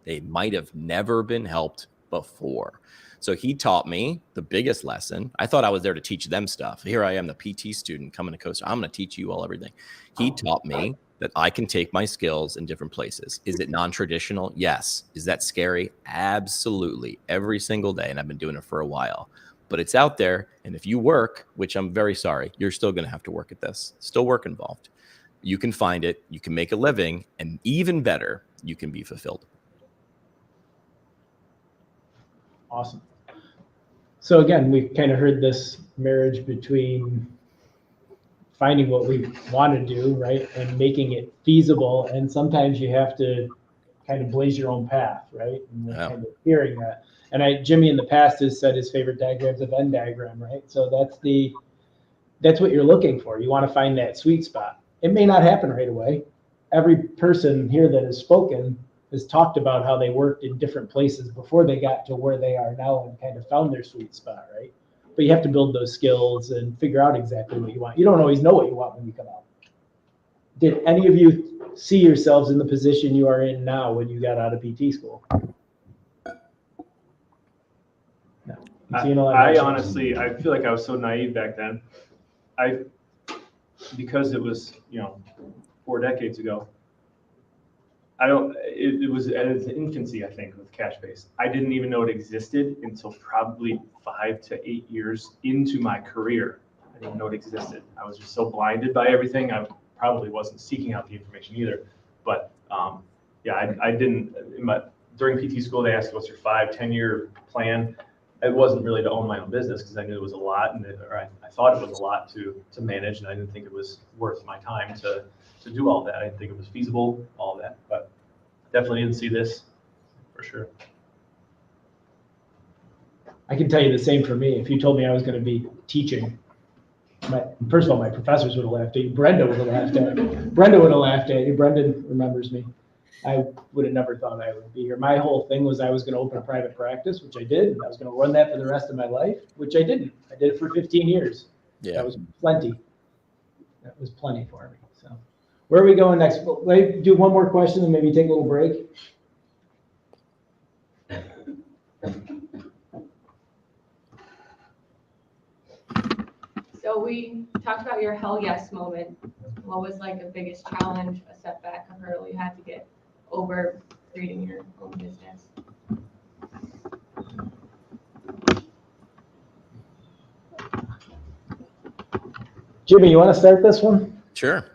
they might have never been helped before? So he taught me the biggest lesson. I thought I was there to teach them stuff. Here I am, the PT student coming to Costa. I'm going to teach you all everything. He taught me that I can take my skills in different places. Is it non-traditional? Yes. Is that scary? Absolutely. Every single day. And I've been doing it for a while. But it's out there. And if you work, which I'm very sorry, you're still going to have to work at this. Still work involved. You can find it. You can make a living. And even better, you can be fulfilled. Awesome. So again, we've kind of heard this marriage between finding what we want to do, right, and making it feasible. And sometimes you have to kind of blaze your own path, right? And we're kind of hearing that. And Jimmy in the past has said his favorite diagram is a Venn diagram, right? So that's what you're looking for. You want to find that sweet spot. It may not happen right away. Every person here that has spoken has talked about how they worked in different places before they got to where they are now and kind of found their sweet spot, right? But you have to build those skills and figure out exactly what you want. You don't always know what you want when you come out. Did any of you see yourselves in the position you are in now when you got out of PT school? No. I honestly, I feel like I was so naive back then. Because it was, 4 decades ago. It was at its infancy, I think, with cash-based. I didn't even know it existed until probably 5 to 8 years into my career. I didn't know it existed. I was just so blinded by everything. I probably wasn't seeking out the information either. But I didn't. During PT school, they asked, what's your 5-10-year plan? It wasn't really to own my own business because I knew it was a lot, I thought it was a lot to manage, and I didn't think it was worth my time to do all that. I didn't think it was feasible, all that, but definitely didn't see this for sure. I can tell you the same for me. If you told me I was going to be teaching, first of all, my professors would have laughed at you. Brenda would have laughed at you. Brenda would have laughed at you. Brendan remembers me. I would have never thought I would be here. My whole thing was I was going to open a private practice, which I did. And I was going to run that for the rest of my life, which I didn't. I did it for 15 years. Yeah. That was plenty. That was plenty for me. So where are we going next? Let me do one more question and maybe take a little break. So we talked about your hell yes moment. What was like the biggest challenge, a setback, a hurdle you had to get over creating your own business? Jimmy, you want to start this one? Sure.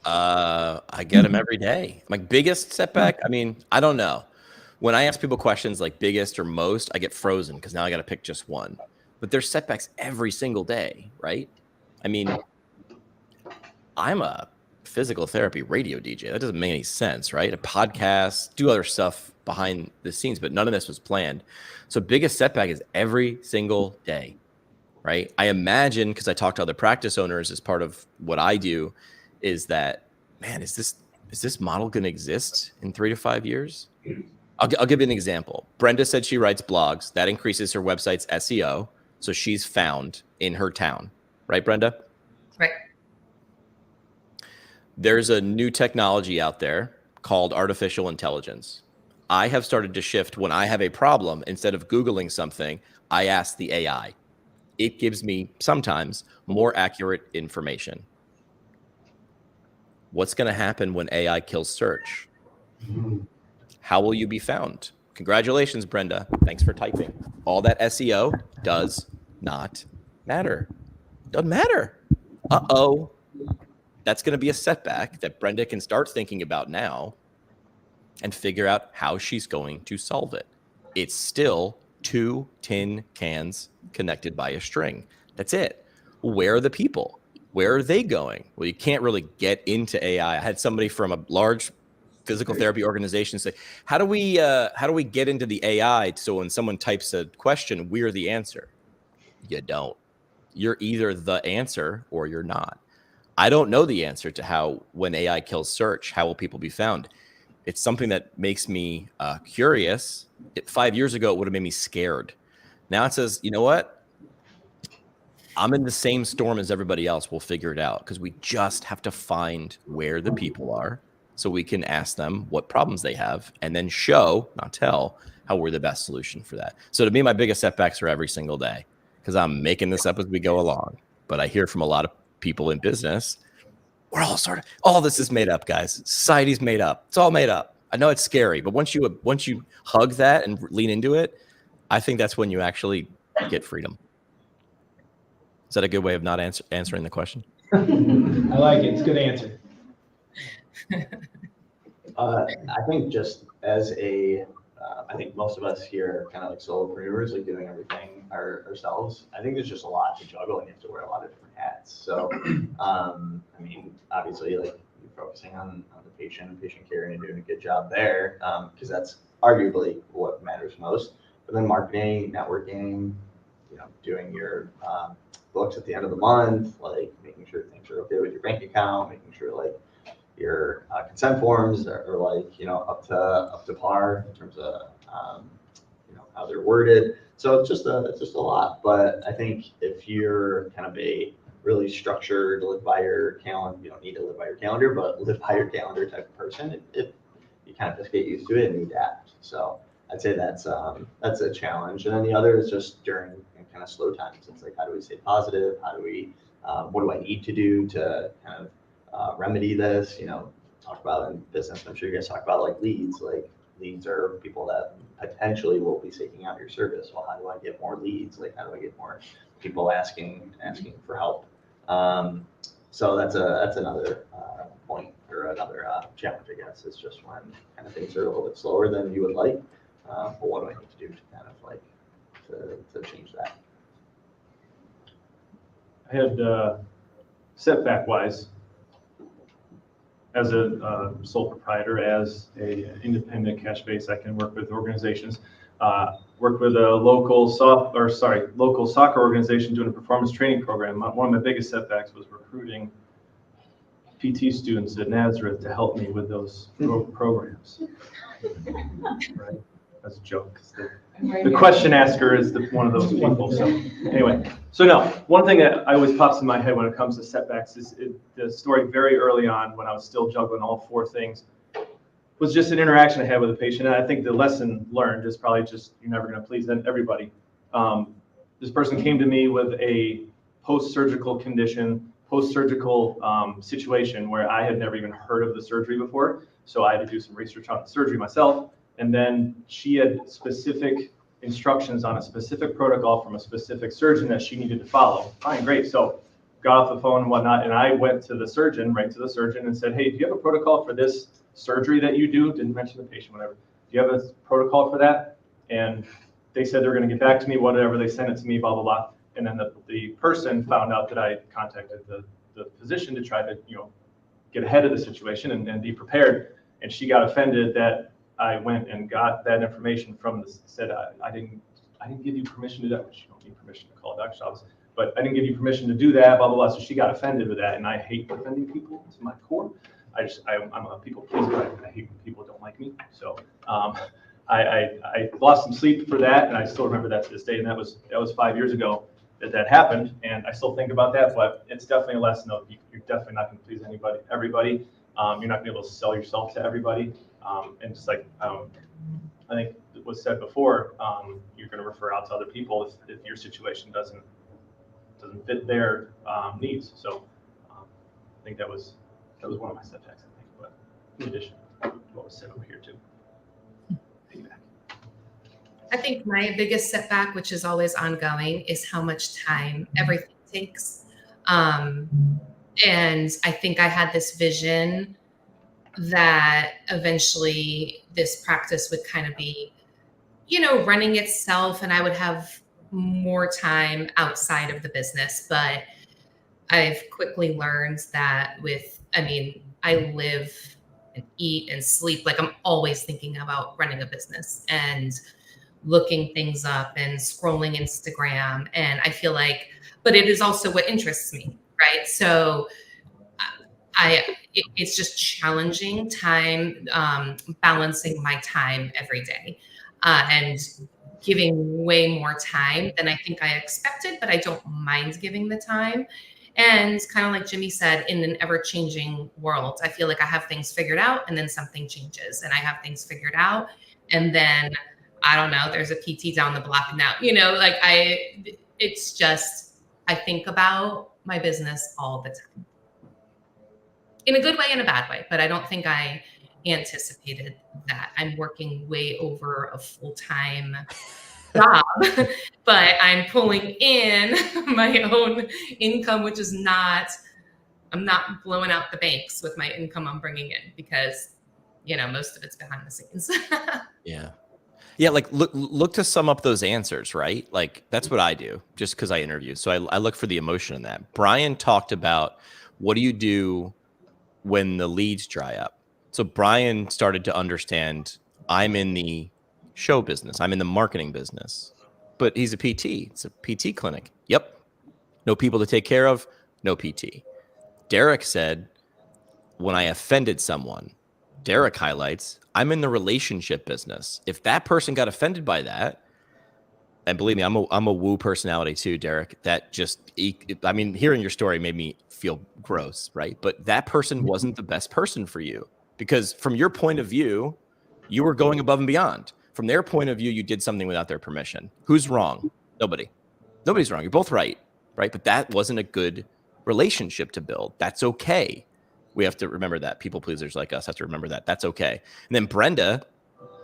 I get them every day. My biggest setback, I don't know. When I ask people questions like biggest or most, I get frozen because now I got to pick just one. But there's setbacks every single day, right? I'm a physical therapy radio DJ. That doesn't make any sense, right? A podcast, do other stuff behind the scenes, but none of this was planned. So biggest setback is every single day, right? I imagine, because I talk to other practice owners as part of what I do, is that, man, is this model going to exist in 3 to 5 years? I'll give you an example. Brenda said she writes blogs. That increases her website's SEO. So she's found in her town. Right, Brenda? Right. There's a new technology out there called artificial intelligence. I have started to shift when I have a problem. Instead of Googling something, I ask the AI. It gives me sometimes more accurate information. What's going to happen when AI kills search? How will you be found? Congratulations, Brenda. Thanks for typing. All that SEO does not matter. Doesn't matter. Uh-oh. That's going to be a setback that Brenda can start thinking about now and figure out how she's going to solve it. It's still 2 tin cans connected by a string. That's it. Where are the people? Where are they going? Well, you can't really get into AI. I had somebody from a large physical therapy organization say, how do we get into the AI so when someone types a question, we're the answer? You don't. You're either the answer or you're not. I don't know the answer to how, when AI kills search, how will people be found? It's something that makes me curious. 5 years ago, it would have made me scared. Now it says, you know what? I'm in the same storm as everybody else. We'll figure it out because we just have to find where the people are so we can ask them what problems they have and then show, not tell, how we're the best solution for that. So to me, my biggest setbacks are every single day because I'm making this up as we go along. But I hear from a lot of people in business, we're all all this is made up, guys. Society's made up. It's all made up. I know it's scary, but once you hug that and lean into it, I think that's when you actually get freedom. Is that a good way of not answering the question? I like it. It's a good answer. I think just as I think most of us here are kind of like solopreneurs, like doing everything ourselves. I think there's just a lot to juggle and you have to wear a lot of different hats. So, I mean, obviously, like you're focusing on the patient care and you're doing a good job there because that's arguably what matters most. But then marketing, networking, doing your books at the end of the month, like making sure things are okay with your bank account, making sure like your consent forms are like up to par in terms of how they're worded. So it's just a lot. But I think if you're kind of a really structured, live by your calendar, you don't need to live by your calendar, but live by your calendar type of person, you kind of just get used to it and you adapt. So I'd say that's a challenge. And then the other is just during kind of slow times. It's like, how do we stay positive? How do we, what do I need to do to kind of remedy this? Talk about in business. I'm sure you guys talk about like leads. Like leads are people that potentially will be seeking out your service. Well, how do I get more leads? Like how do I get more people asking for help? So that's another point or another challenge, I guess. It's just when kind of things are a little bit slower than you would like. But what do I need to do to kind of like to change that? I had setback-wise, as a sole proprietor, as an independent cash base, I can work with organizations. Work with a local soccer organization doing a performance training program. One of my biggest setbacks was recruiting PT students at Nazareth to help me with those programs. Right? That's a joke. The question asker is one of those people. So anyway, one thing that always pops in my head when it comes to setbacks is the story very early on when I was still juggling all 4 things was just an interaction I had with a patient. And I think the lesson learned is probably just you're never going to please everybody. This person came to me with a post-surgical condition, post-surgical situation where I had never even heard of the surgery before. So I had to do some research on the surgery myself. And then she had specific instructions on a specific protocol from a specific surgeon that she needed to follow. Fine, great. So got off the phone and whatnot, and I went to the surgeon, and said, hey, do you have a protocol for this surgery that you do? Didn't mention the patient, whatever. Do you have a protocol for that? And they said they were going to get back to me, whatever. They sent it to me, blah, blah, blah. And then the person found out that I contacted the physician to try to, get ahead of the situation and be prepared. And she got offended that I went and got that information from said I didn't give you permission to do that, which you don't need permission to call a doctor's office, but I didn't give you permission to do that, blah, blah, blah. So she got offended with that. And I hate offending people to my core. I'm a people pleaser. I hate when people don't like me. So I lost some sleep for that, and I still remember that to this day. And that was 5 years ago that happened, and I still think about that. But it's definitely a lesson of you're definitely not going to please everybody. You're not going to be able to sell yourself to everybody. And just like I think it was said before, you're going to refer out to other people if your situation doesn't fit their needs. So I think that was one of my setbacks. I think, but in addition to what was said over here too. I think my biggest setback, which is always ongoing, is how much time everything takes. And I think I had this vision that eventually this practice would kind of be, running itself, and I would have more time outside of the business. But I've quickly learned that I live and eat and sleep. Like, I'm always thinking about running a business and looking things up and scrolling Instagram. And I feel like, but it is also what interests me, right? So it's just challenging time, balancing my time every day, and giving way more time than I think I expected, but I don't mind giving the time. And kind of like Jimmy said, in an ever-changing world, I feel like I have things figured out and then something changes, and I have things figured out. And then, I don't know, there's a PT down the block now, it's just, I think about my business all the time. In a good way and a bad way, but I don't think I anticipated that. I'm working way over a full-time job, but I'm pulling in my own income, which is I'm not blowing out the banks with my income I'm bringing in, because, most of it's behind the scenes. Yeah. Yeah, like look to sum up those answers, right? Like, that's what I do just because I interview. So I look for the emotion in that. Brian talked about, what do you do when the leads dry up? So Brian started to understand, I'm in the show business, I'm in the marketing business, but he's a PT. It's a PT clinic. Yep. No people to take care of, no PT. Derek said, when I offended someone, Derek highlights, I'm in the relationship business. If that person got offended by that, and believe me, I'm a woo personality too, Derek. That just, hearing your story made me feel gross, right? But that person wasn't the best person for you, because from your point of view, you were going above and beyond. From their point of view, you did something without their permission. Who's wrong? Nobody. Nobody's wrong. You're both right? But that wasn't a good relationship to build. That's okay. We have to remember that. People pleasers like us have to remember that. That's okay. And then Brenda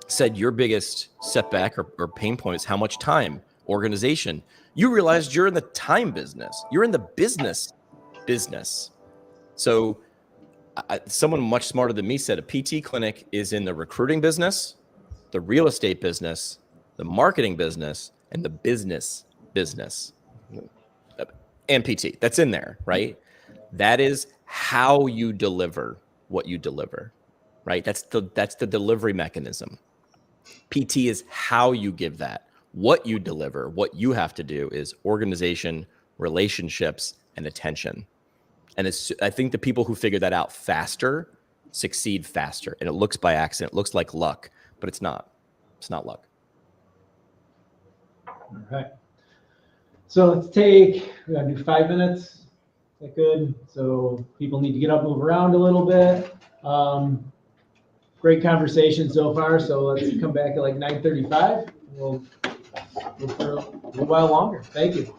said, your biggest setback or pain point is how much time, organization. You realized you're in the time business. You're in the business. So someone much smarter than me said a PT clinic is in the recruiting business, the real estate business, the marketing business, and the business. And PT. That's in there, right? That is how you deliver what you deliver, right? That's the delivery mechanism. PT is how you give that. What you deliver, what you have to do is organization, relationships, and attention. And I think the people who figure that out faster succeed faster. And it looks by accident. It looks like luck, but it's not. It's not luck. All right. So we're going to do 5 minutes. Is that good? So people need to get up, move around a little bit. Great conversation so far. So let's come back at like 9:35. We'll go for a little while longer. Thank you.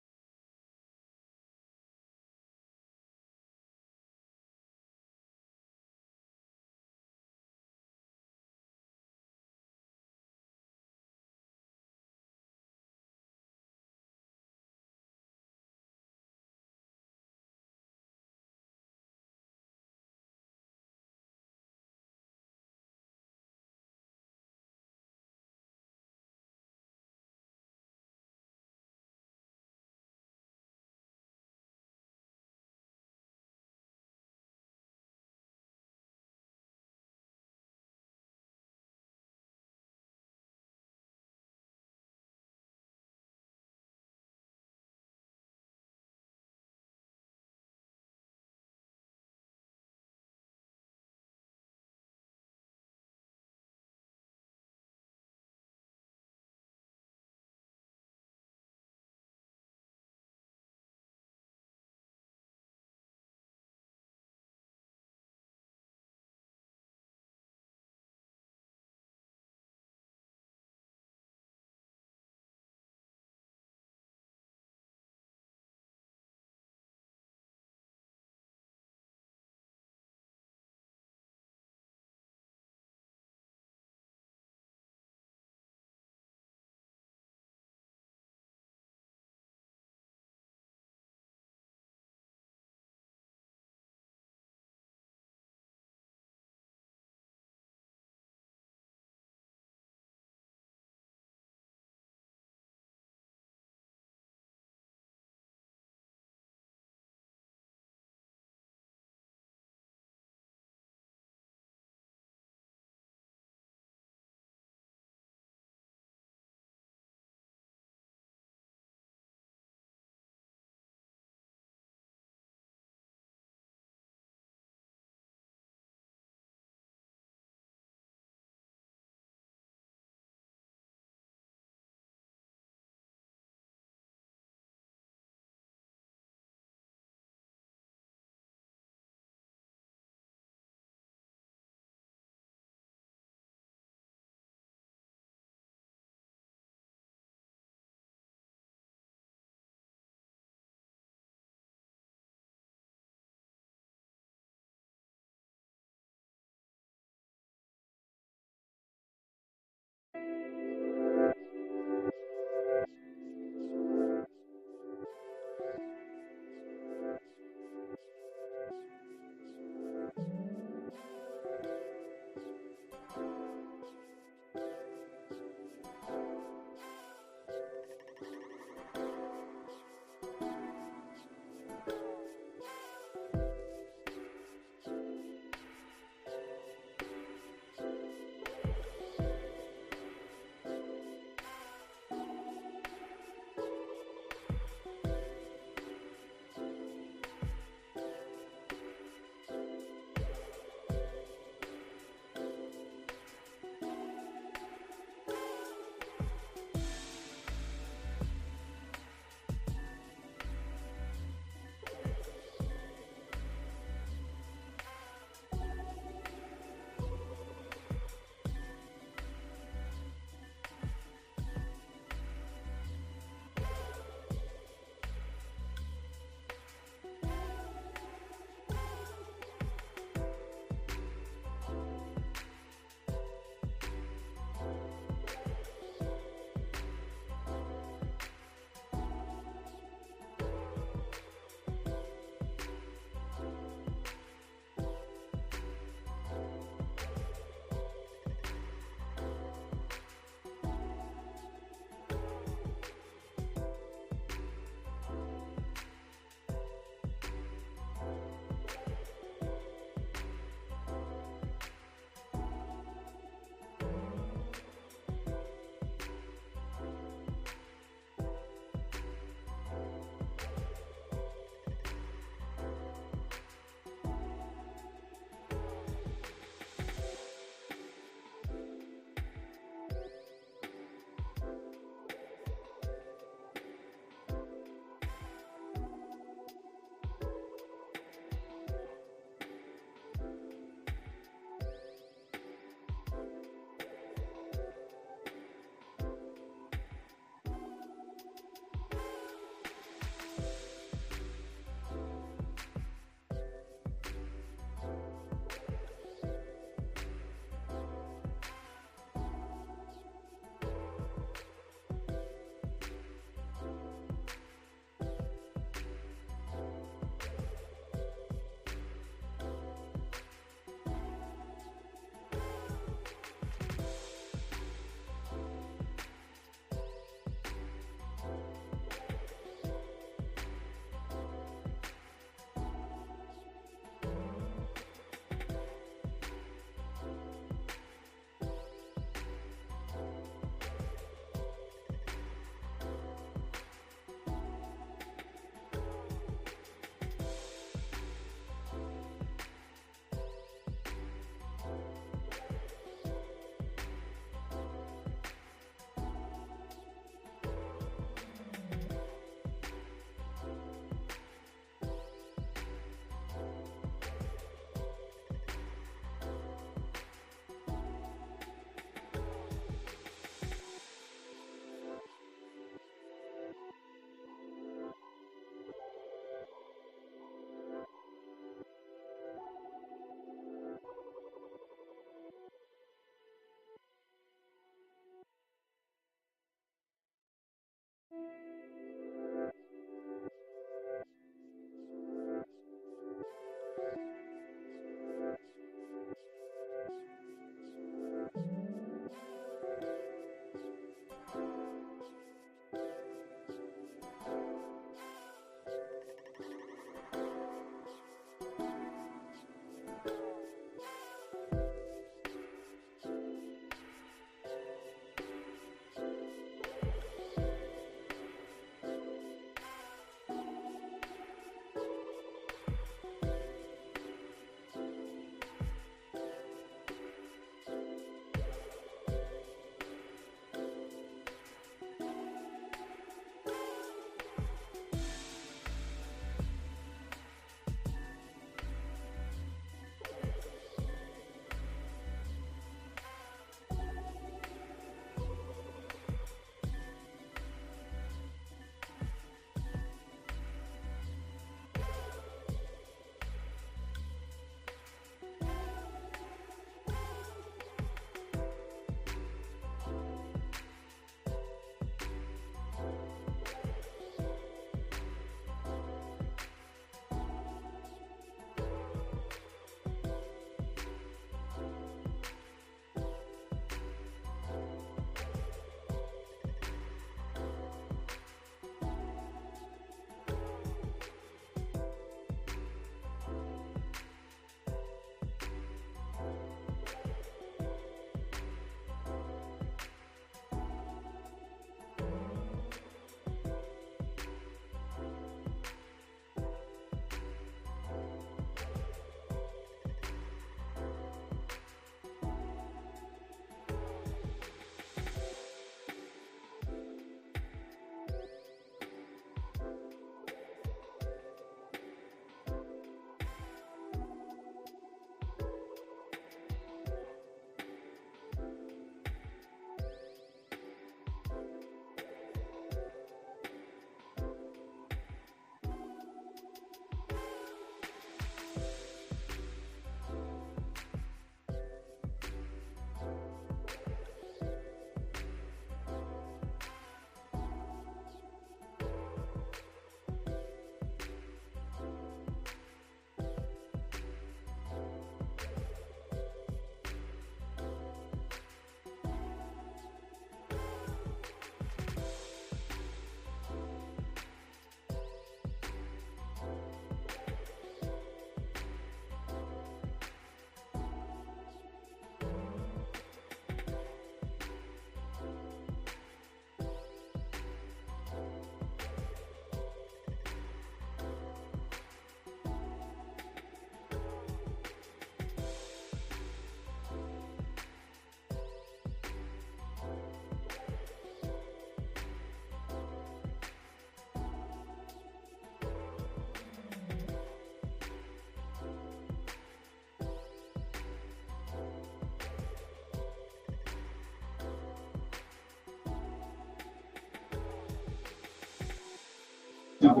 All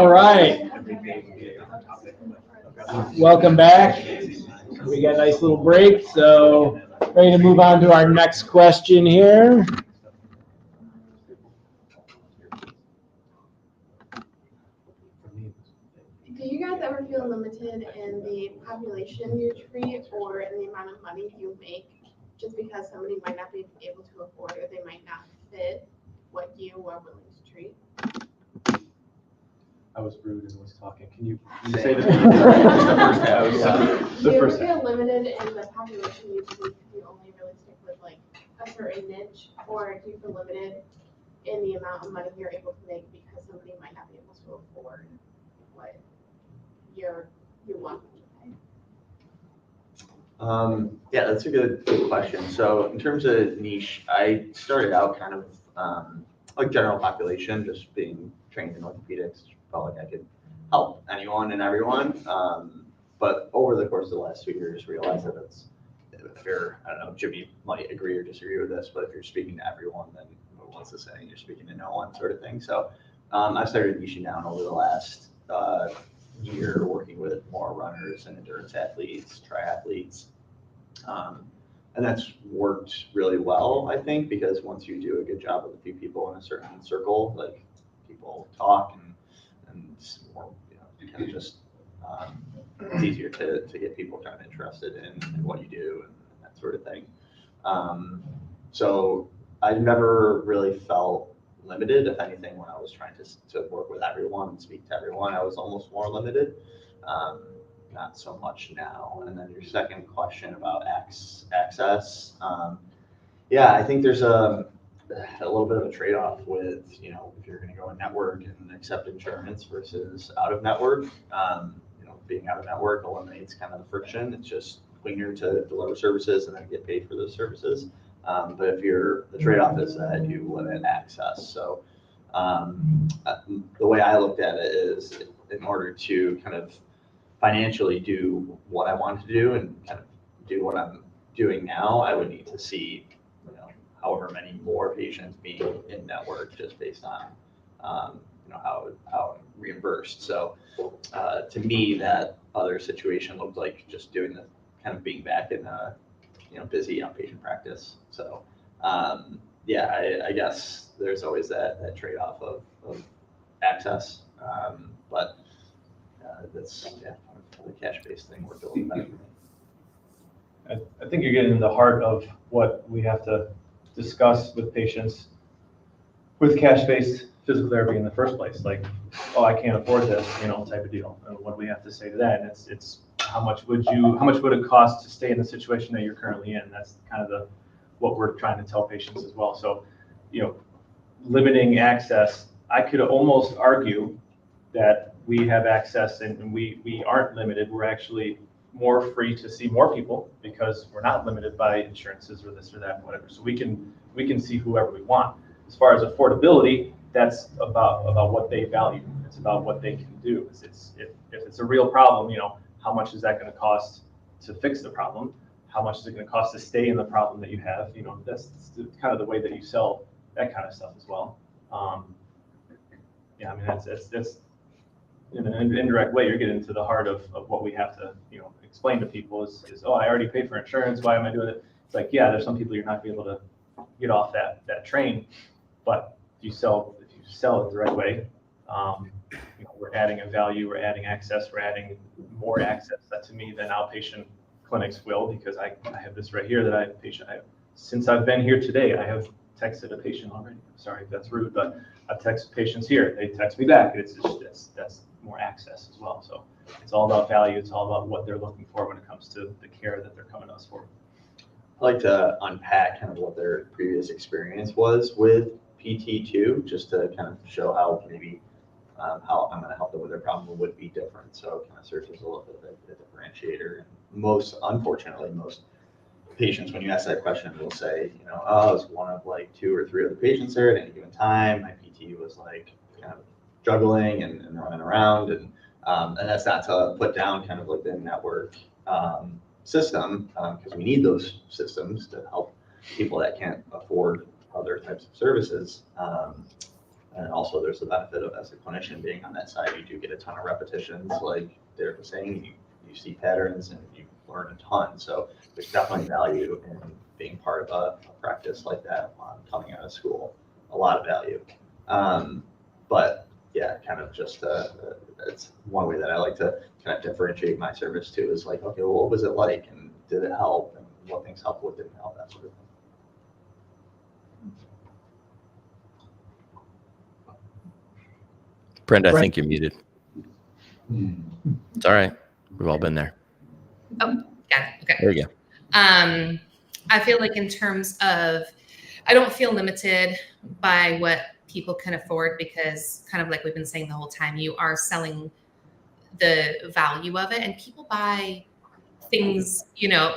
right. Welcome back. We got a nice little break, so ready to move on to our next question here. Do you guys ever feel limited in the population you treat or in the amount of money you make just because somebody might not be able to afford or they might not fit what you are willing to treat? I was rude and was talking. Can you say The the first half? Do you ever feel limited in the population you treat because you only really stick with like a certain niche, or do you feel limited in the amount of money you're able to make because somebody might not be able to afford what you want them to pay? Yeah, that's a good question. So in terms of niche, I started out kind of like general population, just being trained in orthopedics, felt like I could help anyone and everyone. But over the course of the last 2 years, realized that if you're, I don't know, Jimmy might agree or disagree with this, but if you're speaking to everyone, then what's the saying? You're speaking to no one, sort of thing. So I started niching down over the last year, working with more runners and endurance athletes, triathletes. And that's worked really well, I think, because once you do a good job with a few people in a certain circle, like people talk and it's more, kind of just it's easier to get people kind of interested in what you do and that sort of thing. So I never really felt limited. If anything, when I was trying to work with everyone and speak to everyone, I was almost more limited. Not so much now. And then your second question about access. Yeah, I think there's a little bit of a trade-off with, if you're going to go in network and accept insurance versus out of network. Being out of network eliminates kind of the friction. It's just cleaner to deliver services and then get paid for those services. But the trade-off is that you limit access. So the way I looked at it is, in order to kind of financially do what I wanted to do and kind of do what I'm doing now, I would need to see, however many more patients being in network just based on, how I'm reimbursed. So to me, that other situation looked like just doing the kind of being back in a, busy outpatient practice. So yeah, I guess there's always that trade-off of access, but that's the cash-based thing worked a little better for me. I think you're getting into the heart of what we have to discuss with patients with cash-based physical therapy in the first place. Like, oh, I can't afford this, type of deal. And what do we have to say to that? And it's how much would it cost to stay in the situation that you're currently in? That's kind of what we're trying to tell patients as well. So, limiting access, I could almost argue that we have access and we aren't limited. We're actually more free to see more people because we're not limited by insurances or this or that, whatever. So we can see whoever we want. As far as affordability, that's about what they value. It's about what they can do. If it's a real problem, how much is that going to cost to fix the problem? How much is it going to cost to stay in the problem that you have? That's kind of the way that you sell that kind of stuff as well. Yeah, I mean, that's in an indirect way, you're getting into the heart of what we have to, explain to people is, oh, I already paid for insurance. Why am I doing it? It's like, yeah, there's some people you're not going to be able to get off that train, but if you sell it the right way, we're adding a value, we're adding access, we're adding more access to me than outpatient clinics will, because I have this right here that since I've been here today, I have texted a patient already. I'm sorry if that's rude, but I've texted patients here. They text me back. It's just that's more access as well. So it's all about value. It's all about what they're looking for when it comes to the care that they're coming to us for. I'd like to unpack kind of what their previous experience was with PT too, just to kind of show how maybe how I'm going to help them with their problem would be different. So it kind of serves as a little bit of a differentiator. And unfortunately, most patients, when you ask that question, will say, I was one of like 2 or 3 other patients there at any given time. My PT was like kind of juggling and running around, and that's not to put down kind of like the network system, because we need those systems to help people that can't afford other types of services. And also there's the benefit of, as a clinician, being on that side, you do get a ton of repetitions, like Derek was saying, you see patterns and you learn a ton. So there's definitely value in being part of a practice like that coming out of school, a lot of value. But yeah, kind of just, it's one way that I like to kind of differentiate my service too, is like, okay, well, what was it like? And did it help? And what things helped, what didn't help, that sort of thing. Brenda, I think you're muted. It's all right. We've all been there. Oh, yeah. Okay. There you go. I feel like in terms of, I don't feel limited by what people can afford, because kind of like we've been saying the whole time, you are selling the value of it, and people buy things, you know,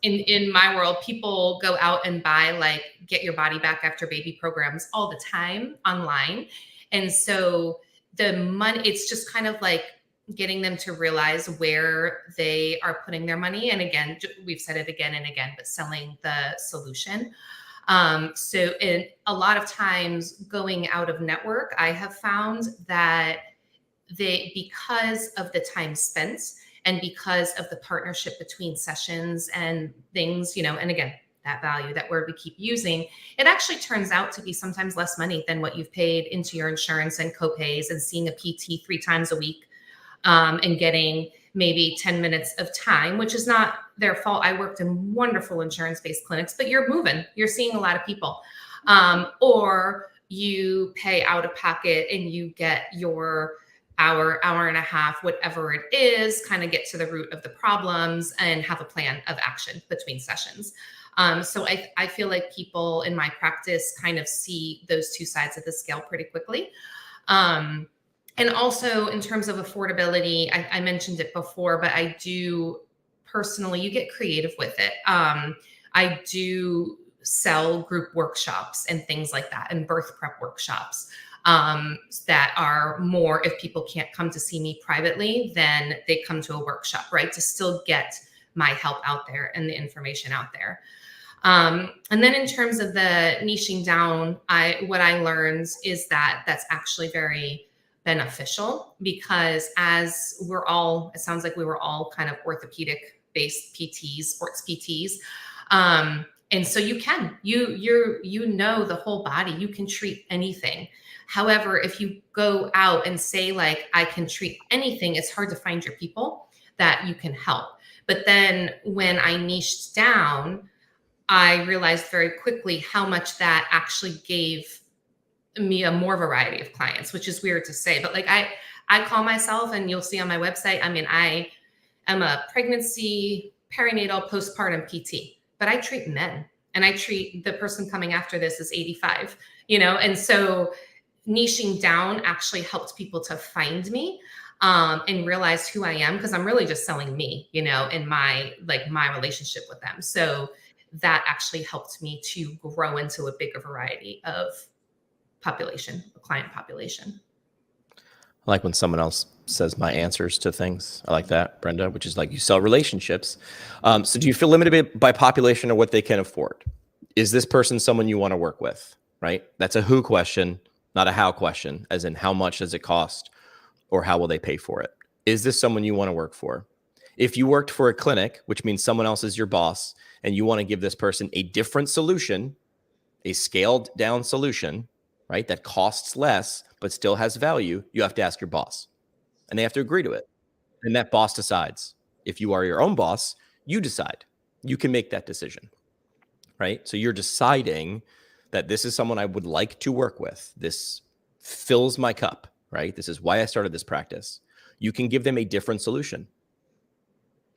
in my world, people go out and buy like get your body back after baby programs all the time online. And so the money, it's just kind of like getting them to realize where they are putting their money. And again, we've said it again and again, but selling the solution. So in a lot of times going out of network, I have found that because of the time spent and because of the partnership between sessions and things, you know, and again, that value, that word we keep using, it actually turns out to be sometimes less money than what you've paid into your insurance and copays and seeing a PT 3 times a week, and getting maybe 10 minutes of time, which is not their fault. I worked in wonderful insurance-based clinics, but you're moving, you're seeing a lot of people. Or you pay out of pocket and you get your hour and a half, whatever it is, kind of get to the root of the problems and have a plan of action between sessions. So I feel like people in my practice kind of see those two sides of the scale pretty quickly. And also in terms of affordability, I mentioned it before, but I do personally, you get creative with it. I do sell group workshops and things like that, and birth prep workshops that are more, if people can't come to see me privately, then they come to a workshop, right? To still get my help out there and the information out there. And then in terms of the niching down, what I learned is that that's actually very beneficial, because as we're all, it sounds like we were all kind of orthopedic based PTs, sports PTs. And so you know the whole body, you can treat anything. However, if you go out and say like, I can treat anything, it's hard to find your people that you can help. But then when I niched down, I realized very quickly how much that actually gave me a more variety of clients, which is weird to say, but like I call myself, and you'll see on my website, I mean, I am a pregnancy, perinatal, postpartum PT, but I treat men, and I treat the person coming after this is 85, you know? And so niching down actually helped people to find me, and realize who I am, because I'm really just selling me, you know, in my relationship with them. So that actually helped me to grow into a bigger variety of client population. I like when someone else says my answers to things. I like that, Brenda, which is like you sell relationships. So do you feel limited by population or what they can afford? Is this person someone you want to work with, right? That's a who question, not a how question, as in how much does it cost or how will they pay for it? Is this someone you want to work for? If you worked for a clinic, which means someone else is your boss, and you want to give this person a different solution, a scaled down solution, right, that costs less but still has value, you have to ask your boss, and they have to agree to it. And that boss decides. If you are your own boss, you decide. You can make that decision, right? So you're deciding that this is someone I would like to work with. This fills my cup, right? This is why I started this practice. You can give them a different solution.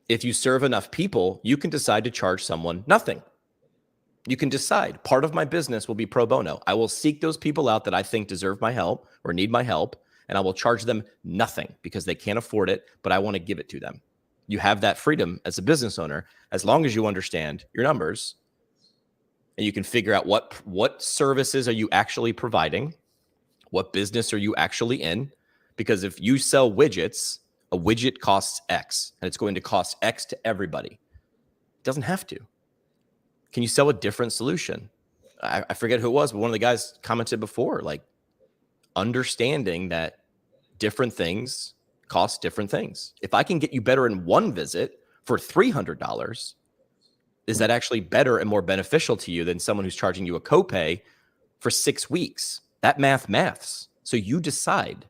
If you serve enough people, you can decide to charge someone nothing. You can decide part of my business will be pro bono. I will seek those people out that I think deserve my help or need my help, and I will charge them nothing because they can't afford it, but I want to give it to them. You have that freedom as a business owner, as long as you understand your numbers and you can figure out what services are you actually providing, what business are you actually in, because if you sell widgets, A widget costs X, and it's going to cost X to everybody. It doesn't have to. Can you sell a different solution? I forget who it was, but one of the guys commented before, like understanding that different things cost different things. If I can get you better in one visit for $300, is that actually better and more beneficial to you than someone who's charging you a copay for 6 weeks? That maths. So you decide.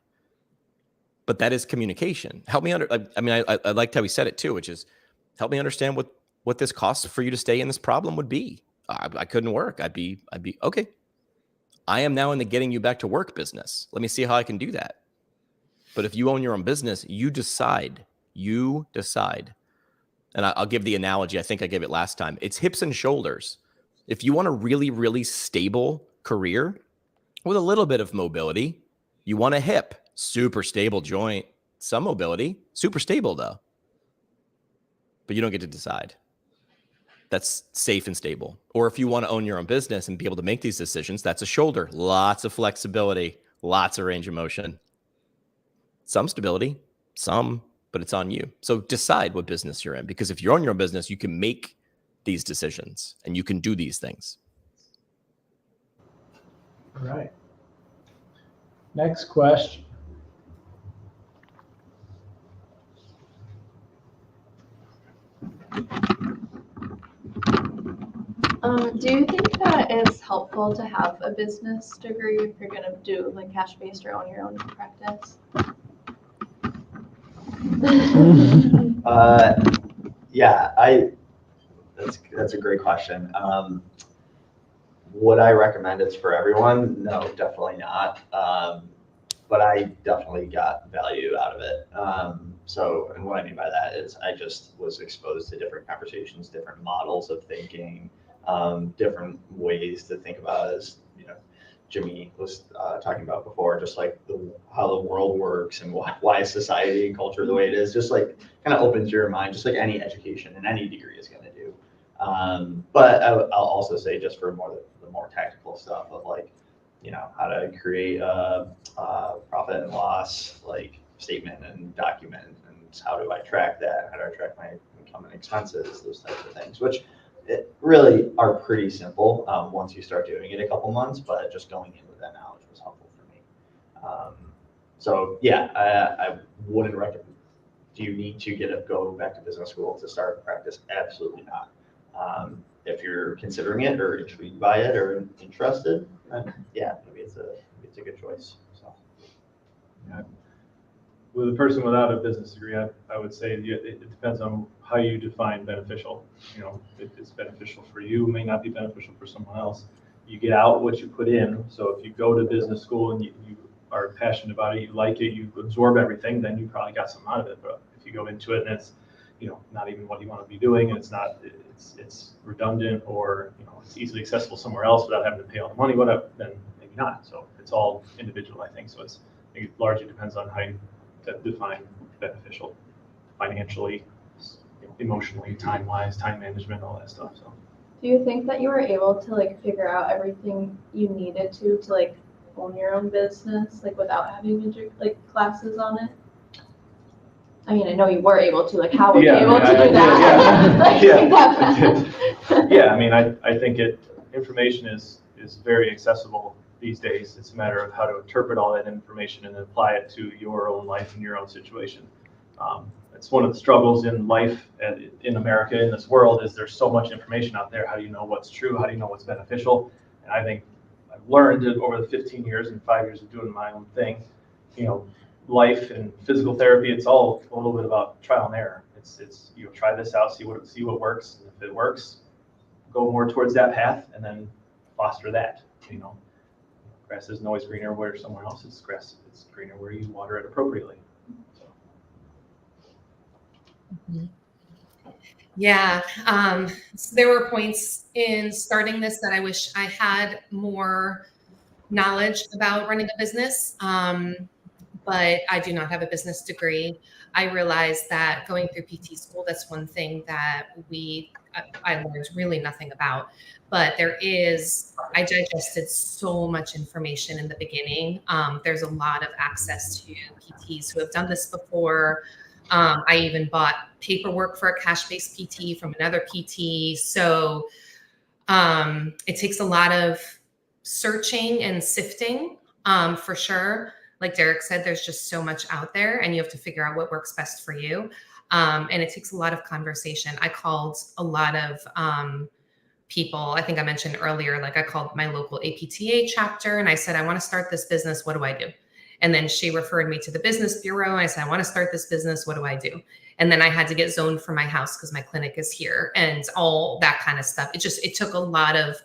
But that is communication. Help me I liked how he said it too, which is help me understand what this cost for you to stay in this problem would be. I couldn't work. I'd be okay. I am now in the getting you back to work business. Let me see how I can do that. But if you own your own business, you decide. You decide. And I'll give the analogy. I think I gave it last time. It's hips and shoulders. If you want a really, really stable career with a little bit of mobility, you want a hip, super stable joint, some mobility, super stable though. But you don't get to decide. That's safe and stable. Or if you want to own your own business and be able to make these decisions, that's a shoulder. Lots of flexibility, lots of range of motion. Some stability, but it's on you. So decide what business you're in, because if you're on your own business, you can make these decisions and you can do these things. All right. Next question. Do you think that it's helpful to have a business degree if you're going to do like cash-based or own your own practice? That's a great question. Would I recommend it's for everyone? No, definitely not. But I definitely got value out of it. And what I mean by that is I just was exposed to different conversations, different models of thinking, different ways to think about it, as Jimmy was talking about before, just like how the world works and why society and culture the way it is, just like kind of opens your mind, just like any education and any degree is going to do. But I'll also say, just for the more tactical stuff of like, how to create a profit and loss like statement and document, and how do I track that? How do I track my income and expenses? Those types of things, which really are pretty simple once you start doing it a couple months, but just going in with that knowledge was helpful for me. I wouldn't recommend. Do you need to go back to business school to start practice? Absolutely not. If you're considering it or intrigued by it or interested, maybe it's a good choice. So, yeah. With a person without a business degree, I would say it depends on how you define beneficial. It's beneficial for you, may not be beneficial for someone else. You get out what you put in. So if you go to business school and you are passionate about it, you like it, you absorb everything, then you probably got something out of it. But if you go into it and it's not even what you want to be doing, and it's redundant, or it's easily accessible somewhere else without having to pay all the money, whatever, then maybe not. So it's all individual, I think. So it largely depends on how you define beneficial, financially, emotionally, time-wise, time management, all that stuff. So, do you think that you were able to like figure out everything you needed to like own your own business, like without having like classes on it? I mean, I know you were able to. Like, how were you able to do that? Yeah, I mean, I think information is very accessible these days. It's a matter of how to interpret all that information and then apply it to your own life and your own situation. It's one of the struggles in life in America, in this world, is there's so much information out there. How do you know what's true? How do you know what's beneficial? And I think I've learned it over the 15 years and 5 years of doing my own thing. Life and physical therapy, it's all a little bit about trial and error. It's try this out, see what works, and if it works, go more towards that path, and then foster that. Grass isn't always greener where somewhere else is grass. It's greener where you water it appropriately. So. Mm-hmm. Yeah, so there were points in starting this that I wish I had more knowledge about running a business. But I do not have a business degree. I realized that going through PT school, that's one thing that I learned really nothing about. But I digested so much information in the beginning. There's a lot of access to PTs who have done this before. I even bought paperwork for a cash-based PT from another PT. So it takes a lot of searching and sifting, for sure. Like Derek said, there's just so much out there and you have to figure out what works best for you. And it takes a lot of conversation. I called a lot of people. I think I mentioned earlier, like I called my local APTA chapter and I said, I want to start this business. What do I do? And then she referred me to the business bureau. I said, I want to start this business. What do I do? And then I had to get zoned for my house because my clinic is here and all that kind of stuff. It took a lot of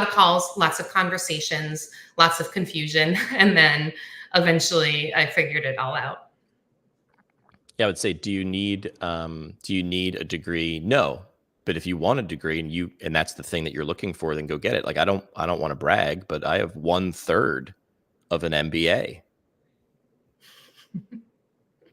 calls, lots of conversations, lots of confusion. And then eventually I figured it all out. Yeah, I would say, do you need a degree? No. But if you want a degree and that's the thing that you're looking for, then go get it. Like I don't want to brag, but I have 1/3 of an MBA.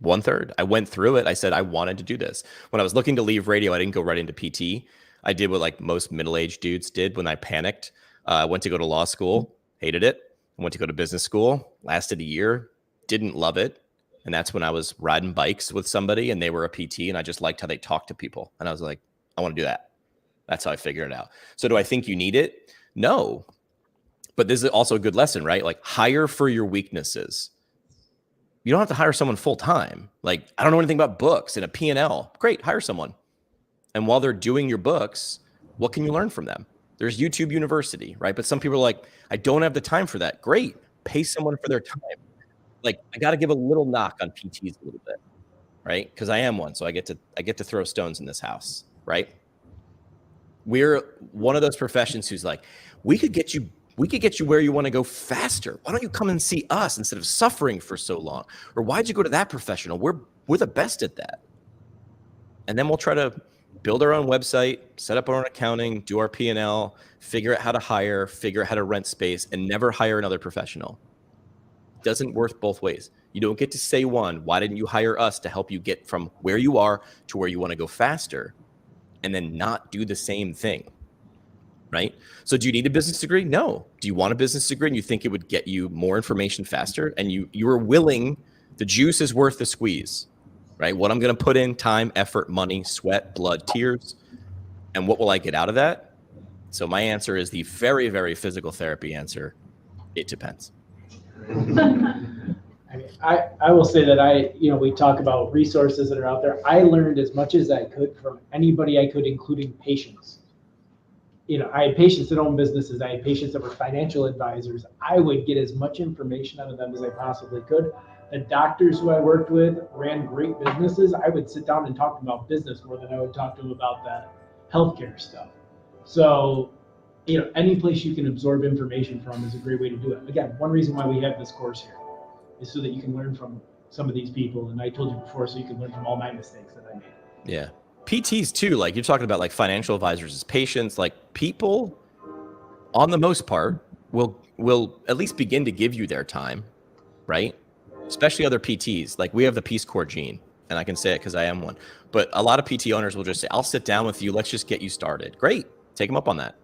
1/3. I went through it. I said I wanted to do this. When I was looking to leave radio, I didn't go right into PT. I did what like most middle-aged dudes did when I panicked. I went to go to law school, hated it. I went to go to business school, lasted a year, didn't love it. And that's when I was riding bikes with somebody and they were a PT and I just liked how they talked to people. And I was like, I want to do that. That's how I figured it out. So do I think you need it? No. But this is also a good lesson, right? Like hire for your weaknesses. You don't have to hire someone full time. Like, I don't know anything about books and a P&L. Great, hire someone. And while they're doing your books, what can you learn from them? There's YouTube University, right? But some people are like, I don't have the time for that. Great, pay someone for their time. Like, I got to give a little knock on PTs a little bit, right? Because I am one, so I get to throw stones in this house, right? We're one of those professions who's like, we could get you where you want to go faster. Why don't you come and see us instead of suffering for so long? Or why'd you go to that professional? We're the best at that. And then we'll try to build our own website, set up our own accounting, do our P&L, figure out how to hire, figure out how to rent space, and never hire another professional. It doesn't work both ways. You don't get to say one, why didn't you hire us to help you get from where you are to where you want to go faster, and then not do the same thing. Right? So do you need a business degree? No. Do you want a business degree and you think it would get you more information faster and you are willing, the juice is worth the squeeze, right? What I'm going to put in, time, effort, money, sweat, blood, tears, and what will I get out of that? So my answer is the very, very physical therapy answer. It depends. I will say that we talk about resources that are out there. I learned as much as I could from anybody I could, including patients. I had patients that own businesses. I had patients that were financial advisors. I would get as much information out of them as I possibly could. The doctors who I worked with ran great businesses. I would sit down and talk to them about business more than I would talk to them about that healthcare stuff. So, any place you can absorb information from is a great way to do it. Again, one reason why we have this course here is so that you can learn from some of these people. And I told you before, so you can learn from all my mistakes that I made. Yeah. PTs too, like you're talking about like financial advisors as patients, like people on the most part will at least begin to give you their time, right? Especially other PTs. Like we have the Peace Corps gene, and I can say it because I am one. But a lot of PT owners will just say, I'll sit down with you. Let's just get you started. Great. Take them up on that.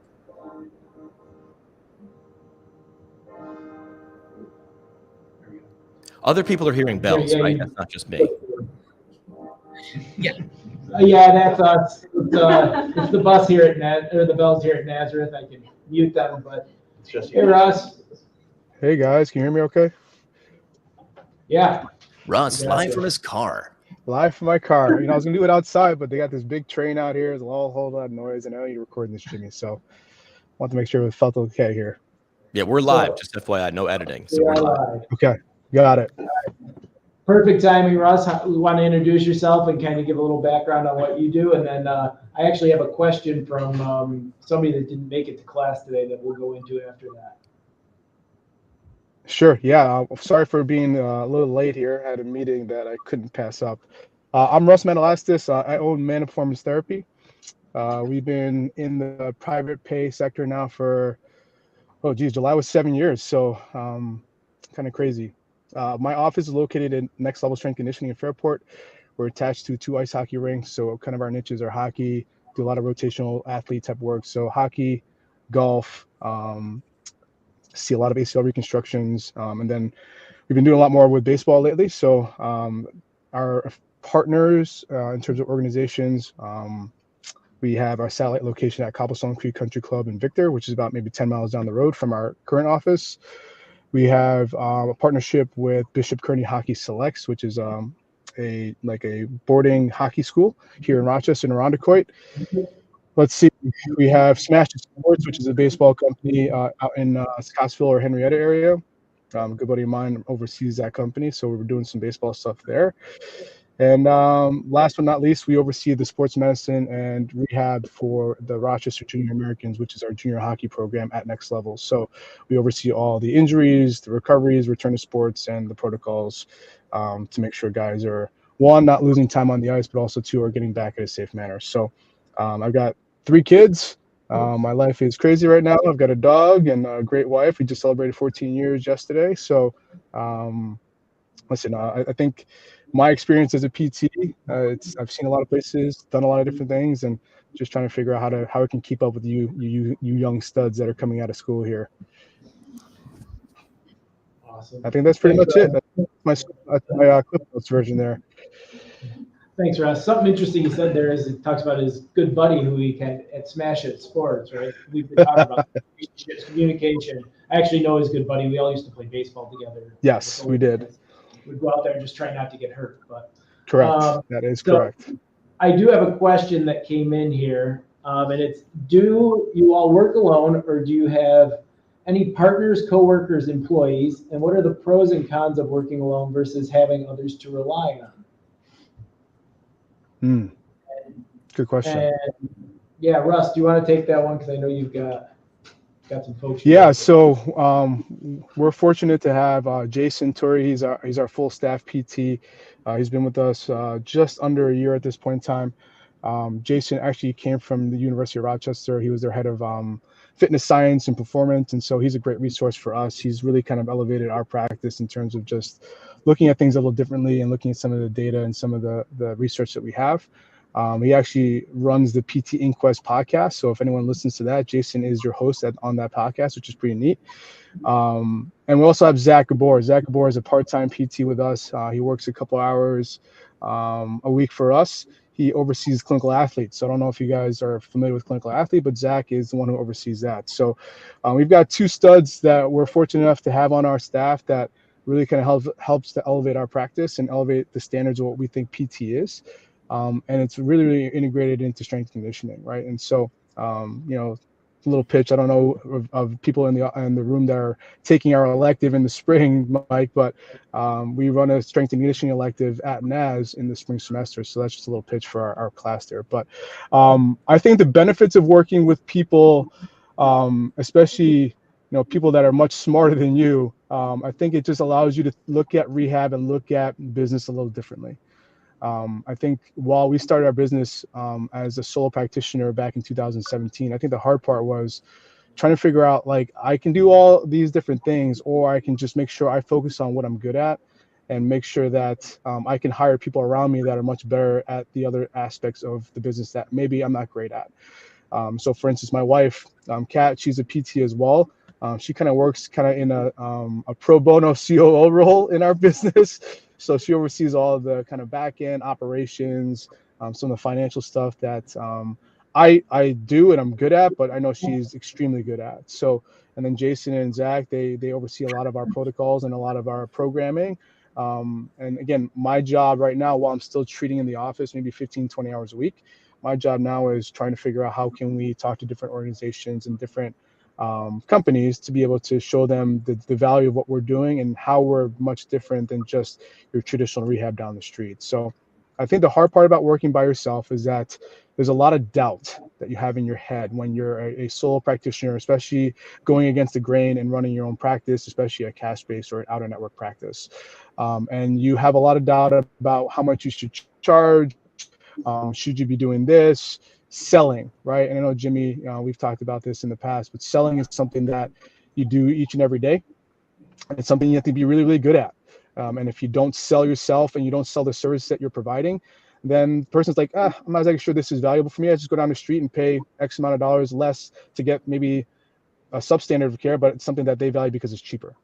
Other people are hearing bells, right? That's not just me. Yeah. Yeah, that's us. It's the bus here or the bells here at Nazareth. I can mute them, but It's just hey, Russ. Hey guys, can you hear me okay? Yeah. Russ, live from his car. Live from my car. I was gonna do it outside, but they got this big train out here. There's a whole lot of noise, and I know you're recording this, Jimmy. So I want to make sure it felt okay here. Yeah, we're live, just FYI, no editing. So we're live. Okay, got it. Perfect timing, Russ. We want to introduce yourself and kind of give a little background on what you do. And then I actually have a question from somebody that didn't make it to class today that we'll go into after that. Sure, yeah. Sorry for being a little late here. I had a meeting that I couldn't pass up. I'm Russ Manalastis. I own Man Performance Therapy. We've been in the private pay sector now for, July was 7 years. So kind of crazy. My office is located in Next Level Strength Conditioning in Fairport. We're attached to 2 ice hockey rinks. So kind of our niches are hockey, do a lot of rotational athlete type work. So hockey, golf, see a lot of ACL reconstructions. And then we've been doing a lot more with baseball lately. So our partners in terms of organizations, we have our satellite location at Cobblestone Creek Country Club in Victor, which is about maybe 10 miles down the road from our current office. We have a partnership with Bishop Kearney Hockey Selects, which is a boarding hockey school here in Rochester and Irondequoit. Let's see, we have Smash It Sports, which is a baseball company out in Scottsville or Henrietta area. A good buddy of mine oversees that company, so we're doing some baseball stuff there. And last but not least, we oversee the sports medicine and rehab for the Rochester Junior Americans, which is our junior hockey program at Next Level. So we oversee all the injuries, the recoveries, return to sports, and the protocols to make sure guys are, one, not losing time on the ice, but also two, are getting back in a safe manner. So I've got 3 kids. My life is crazy right now. I've got a dog and a great wife. We just celebrated 14 years yesterday. So listen, I think my experience as a PT, I've seen a lot of places, done a lot of different things, and just trying to figure out how I can keep up with you young studs that are coming out of school here. Awesome. I think that's pretty much it. That's my Cliff Notes version there. Thanks, Russ. Something interesting he said there is it talks about his good buddy who he had at Smash It Sports, right? We've been talking about relationships, communication. I actually know his good buddy. We all used to play baseball together. Yes, we did. We'd go out there and just try not to get hurt. But correct. That is correct. I do have a question that came in here, and it's: do you all work alone, or do you have any partners, coworkers, employees? And what are the pros and cons of working alone versus having others to rely on? Good question. And yeah, Russ, do you want to take that one? Because I know you've got some folks. Yeah, so we're fortunate to have Jason Torrey. He's our full staff PT. He's been with us just under a year at this point in time. Jason actually came from the University of Rochester. He was their head of fitness science and performance, and so he's a great resource for us. He's really kind of elevated our practice in terms of just looking at things a little differently and looking at some of the data and some of the research that we have. He actually runs the PT Inquest podcast. So if anyone listens to that, Jason is your host on that podcast, which is pretty neat. And we also have Zach Gabor. Zach Gabor is a part-time PT with us. He works a couple hours a week for us. He oversees clinical athletes. So I don't know if you guys are familiar with clinical athlete, but Zach is the one who oversees that. So we've got 2 studs that we're fortunate enough to have on our staff that really kind of helps to elevate our practice and elevate the standards of what we think PT is. And it's really, really integrated into strength conditioning, right? And so, a little pitch. I don't know of people in the room that are taking our elective in the spring, Mike, but we run a strength and conditioning elective at NAS in the spring semester. So that's just a little pitch for our class there. But I think the benefits of working with people, especially people that are much smarter than you, I think it just allows you to look at rehab and look at business a little differently. I think while we started our business as a solo practitioner back in 2017, I think the hard part was trying to figure out, like, I can do all these different things, or I can just make sure I focus on what I'm good at and make sure that I can hire people around me that are much better at the other aspects of the business that maybe I'm not great at. So for instance, my wife, Kat, she's a PT as well. She kind of works in a pro bono COO role in our business. So she oversees all of the kind of back end operations, some of the financial stuff that I do and I'm good at, but I know she's extremely good at. So, and then Jason and Zach, they oversee a lot of our protocols and a lot of our programming. And again, my job right now, while I'm still treating in the office, maybe 15, 20 hours a week, my job now is trying to figure out how can we talk to different organizations and different companies to be able to show them the value of what we're doing and how we're much different than just your traditional rehab down the street. So I think the hard part about working by yourself is that there's a lot of doubt that you have in your head when you're a solo practitioner, especially going against the grain and running your own practice, especially a cash-based or an out-of-network practice. And you have a lot of doubt about how much you should charge. Should you be doing this? Selling, right? And I know, Jimmy, we've talked about this in the past, but selling is something that you do each and every day. And it's something you have to be really, really good at. And if you don't sell yourself and you don't sell the service that you're providing, then the person's like, I'm not exactly sure this is valuable for me. I just go down the street and pay X amount of dollars less to get maybe a substandard of care, but it's something that they value because it's cheaper.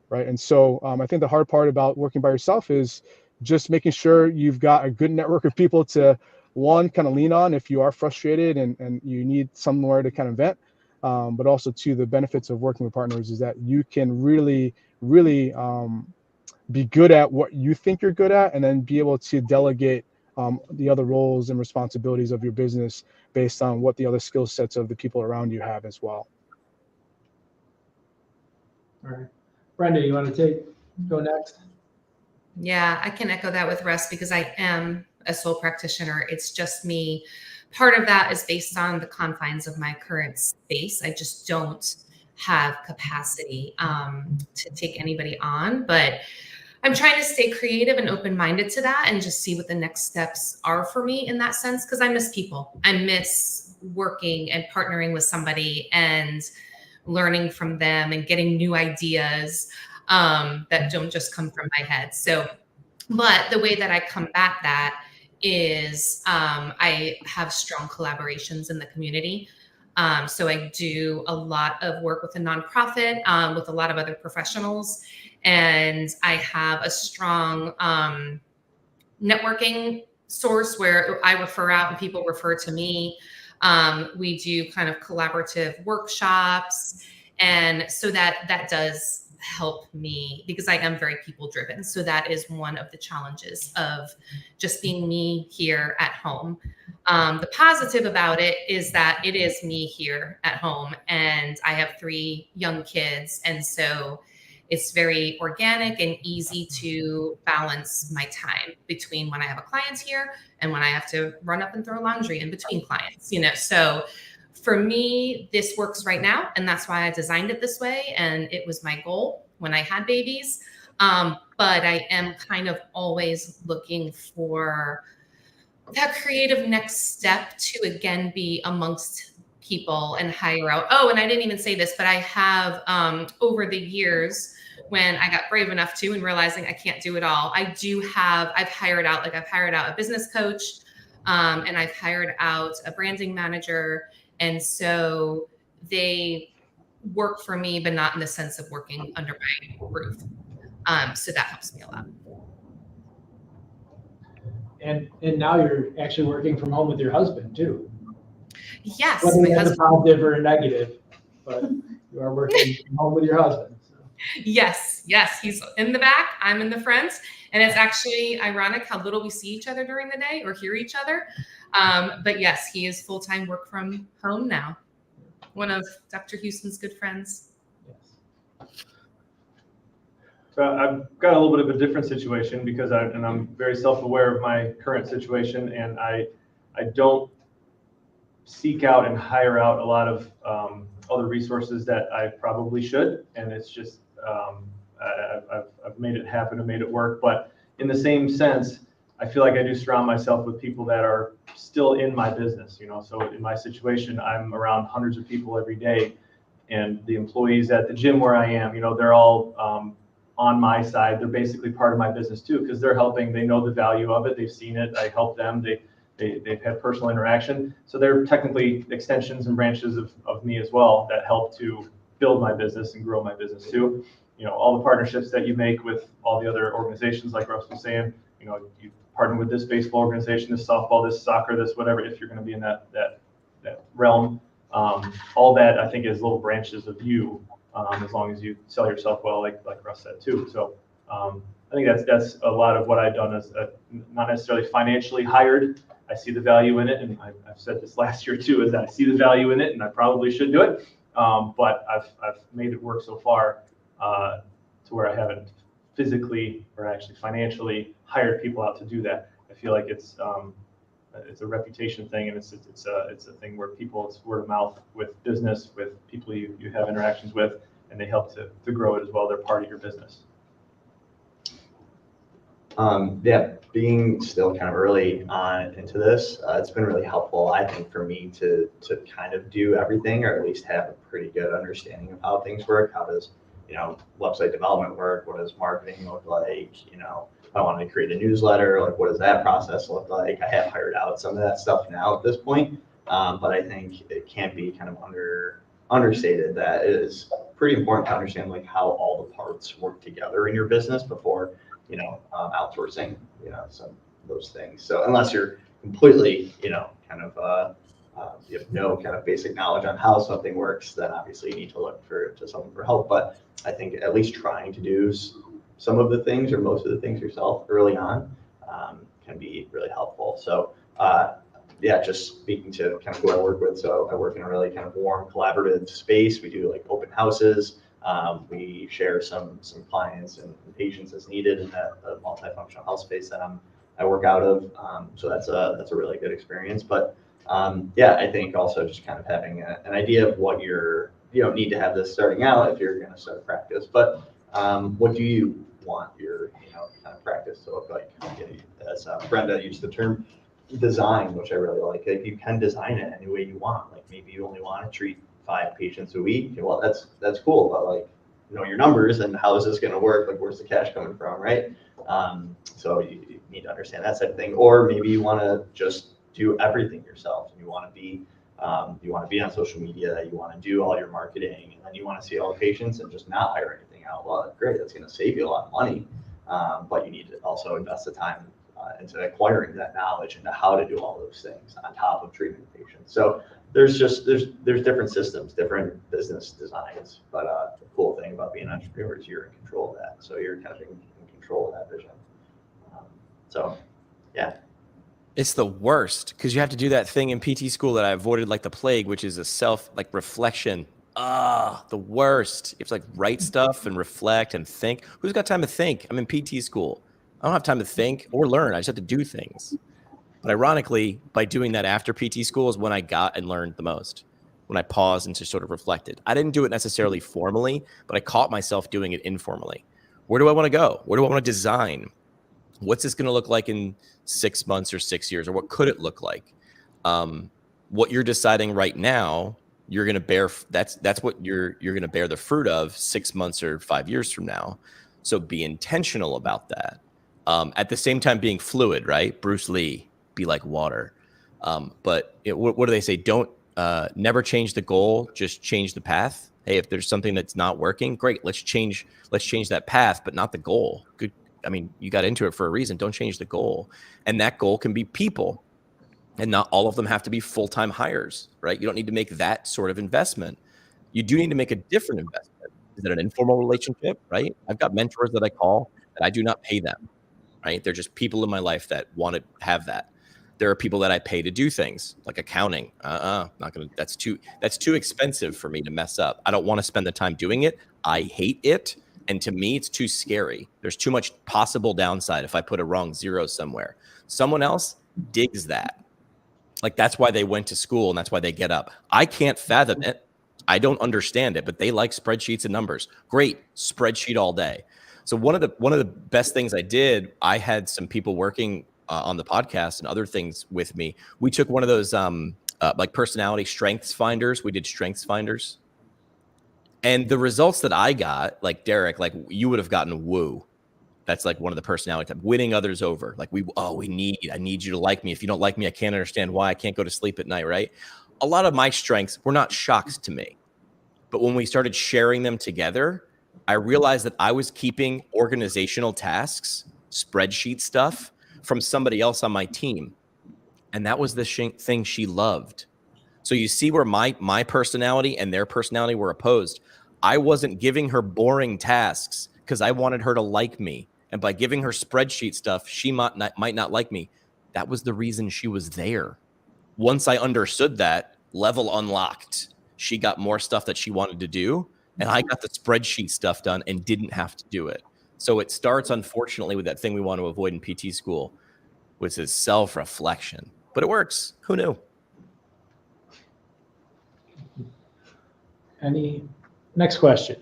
right? And so I think the hard part about working by yourself is just making sure you've got a good network of people to, one, kind of lean on if you are frustrated and you need somewhere to kind of vent. But also, two, the benefits of working with partners is that you can really, really be good at what you think you're good at, and then be able to delegate the other roles and responsibilities of your business based on what the other skill sets of the people around you have as well. All right. Brenda, you want to go next? Yeah, I can echo that with Russ because I am a sole practitioner. It's just me. Part of that is based on the confines of my current space. I just don't have capacity to take anybody on, but I'm trying to stay creative and open-minded to that and just see what the next steps are for me in that sense, because I miss people. I miss working and partnering with somebody and learning from them and getting new ideas that don't just come from my head. So, but the way that I combat that is I have strong collaborations in the community. So I do a lot of work with a nonprofit, with a lot of other professionals, and I have a strong networking source where I refer out and people refer to me. We do kind of collaborative workshops, and so that does help me because I am very people driven. So that is one of the challenges of just being me here at home. The positive about it is that it is me here at home, and I have 3 young kids. And so it's very organic and easy to balance my time between when I have a client here and when I have to run up and throw laundry in between clients, So for me, this works right now. And that's why I designed it this way. And it was my goal when I had babies. But I am kind of always looking for that creative next step to, again, be amongst people and hire out. Oh, and I didn't even say this, but I have over the years, when I got brave enough to and realizing I can't do it all, I've hired out a business coach, and I've hired out a branding manager. And so they work for me, but not in the sense of working under my roof. So that helps me a lot. And now you're actually working from home with your husband too. Yes. Whether My that's husband, a positive or a negative, but you are working from home with your husband. So. Yes. He's in the back, I'm in the front. And it's actually ironic how little we see each other during the day or hear each other. But yes, he is full-time work from home now. One of Dr. Houston's good friends. Yes. So I've got a little bit of a different situation because I'm very self-aware of my current situation, and I don't seek out and hire out a lot of other resources that I probably should, and it's just I've made it happen and made it work. But in the same sense, I feel like I do surround myself with people that are still in my business. So in my situation, I'm around hundreds of people every day, and the employees at the gym where I am, they're all on my side. They're basically part of my business too, because they're helping. They know the value of it. They've seen it. I help them. They've had personal interaction. So they're technically extensions and branches of me as well that help to build my business and grow my business too. All the partnerships that you make with all the other organizations, like Russ was saying, you partner with this baseball organization, this softball, this soccer, this whatever, if you're going to be in that realm. All that I think is little branches of you, as long as you sell yourself well, like Russ said too. So I think that's a lot of what I've done is not necessarily financially hired. I see the value in it, and I've said this last year too, is that I see the value in it, and I probably should do it. But I've made it work so far to where I haven't physically or actually financially hired people out to do that. I feel like it's a reputation thing, and it's a thing where it's word of mouth with business, with people you have interactions with, and they help to grow it as well. They're part of your business. Being still kind of early on into this, it's been really helpful, I think, for me to kind of do everything, or at least have a pretty good understanding of how things work. How does website development work? What does marketing look like? If I wanted to create a newsletter, like what does that process look like? I have hired out some of that stuff now at this point, but I think it can be kind of understated that it is pretty important to understand like how all the parts work together in your business before, outsourcing, some of those things. So unless you're completely, kind of, you have no kind of basic knowledge on how something works, then obviously you need to look to someone for help. But I think at least trying to do some of the things or most of the things yourself early on can be really helpful. So just speaking to kind of who I work with. So I work in a really kind of warm, collaborative space. We do like open houses. We share some clients and patients as needed in that multifunctional health space that I work out of. So that's a really good experience. But I think also just kind of having an idea of what you don't need to have this starting out if you're going to start a practice. But what do you want your kind of practice to look like? As Brenda used the term design, which I really like. Like you can design it any way you want. Like maybe you only want to treat 5 patients a week. Well, that's cool, but like know your numbers and how is this going to work? Like where's the cash coming from, right? So you need to understand that side of thing. Or maybe you want to just do everything yourself. You want to be on social media. You want to do all your marketing, and then you want to see all the patients and just not hire anything out. Well, great. That's going to save you a lot of money, but you need to also invest the time into acquiring that knowledge into how to do all those things on top of treating the patients. So there's different systems, different business designs. But the cool thing about being an entrepreneur is you're in control of that. So you're kind of in control of that vision. It's the worst because you have to do that thing in PT school that I avoided like the plague, which is a reflection. The worst. You have to like write stuff and reflect and think. Who's got time to think? I'm in PT school. I don't have time to think or learn. I just have to do things. But ironically, by doing that after PT school is when I got and learned the most, when I paused and just sort of reflected. I didn't do it necessarily formally, but I caught myself doing it informally. Where do I want to go? Where do I want to design? What's this going to look like in 6 months or 6 years? Or what could it look like? What you're deciding right now, you're going to bear. That's what you're going to bear the fruit of 6 months or 5 years from now. So be intentional about that. At the same time, being fluid, right? Bruce Lee, be like water. But what do they say? Don't never change the goal, just change the path. Hey, if there's something that's not working, great. Let's change that path, but not the goal. Good. I mean, you got into it for a reason. Don't change the goal. And that goal can be people. And not all of them have to be full-time hires, right? You don't need to make that sort of investment. You do need to make a different investment. Is it an informal relationship, right? I've got mentors that I call that I do not pay them, right? They're just people in my life that want to have that. There are people that I pay to do things like accounting. Not gonna. That's too expensive for me to mess up. I don't want to spend the time doing it. I hate it. And to me, it's too scary. There's too much possible downside if I put a wrong zero somewhere. Someone else digs that. Like that's why they went to school and that's why they get up. I can't fathom it. I don't understand it, but they like spreadsheets and numbers. Great, spreadsheet all day. So one of the best things I did, I had some people working on the podcast and other things with me. We took one of those like personality strengths finders. We did strengths finders. And the results that I got, like Derek, like you would have gotten woo. That's like one of the personality types, winning others over. Like I need you to like me. If you don't like me, I can't understand why I can't go to sleep at night, right? A lot of my strengths were not shocks to me. But when we started sharing them together, I realized that I was keeping organizational tasks, spreadsheet stuff from somebody else on my team. And that was the thing she loved. So you see where my personality and their personality were opposed. I wasn't giving her boring tasks because I wanted her to like me. And by giving her spreadsheet stuff, she might not like me. That was the reason she was there. Once I understood that, level unlocked. She got more stuff that she wanted to do. And I got the spreadsheet stuff done and didn't have to do it. So it starts, unfortunately, with that thing we want to avoid in PT school, which is self-reflection. But it works. Who knew? Next question.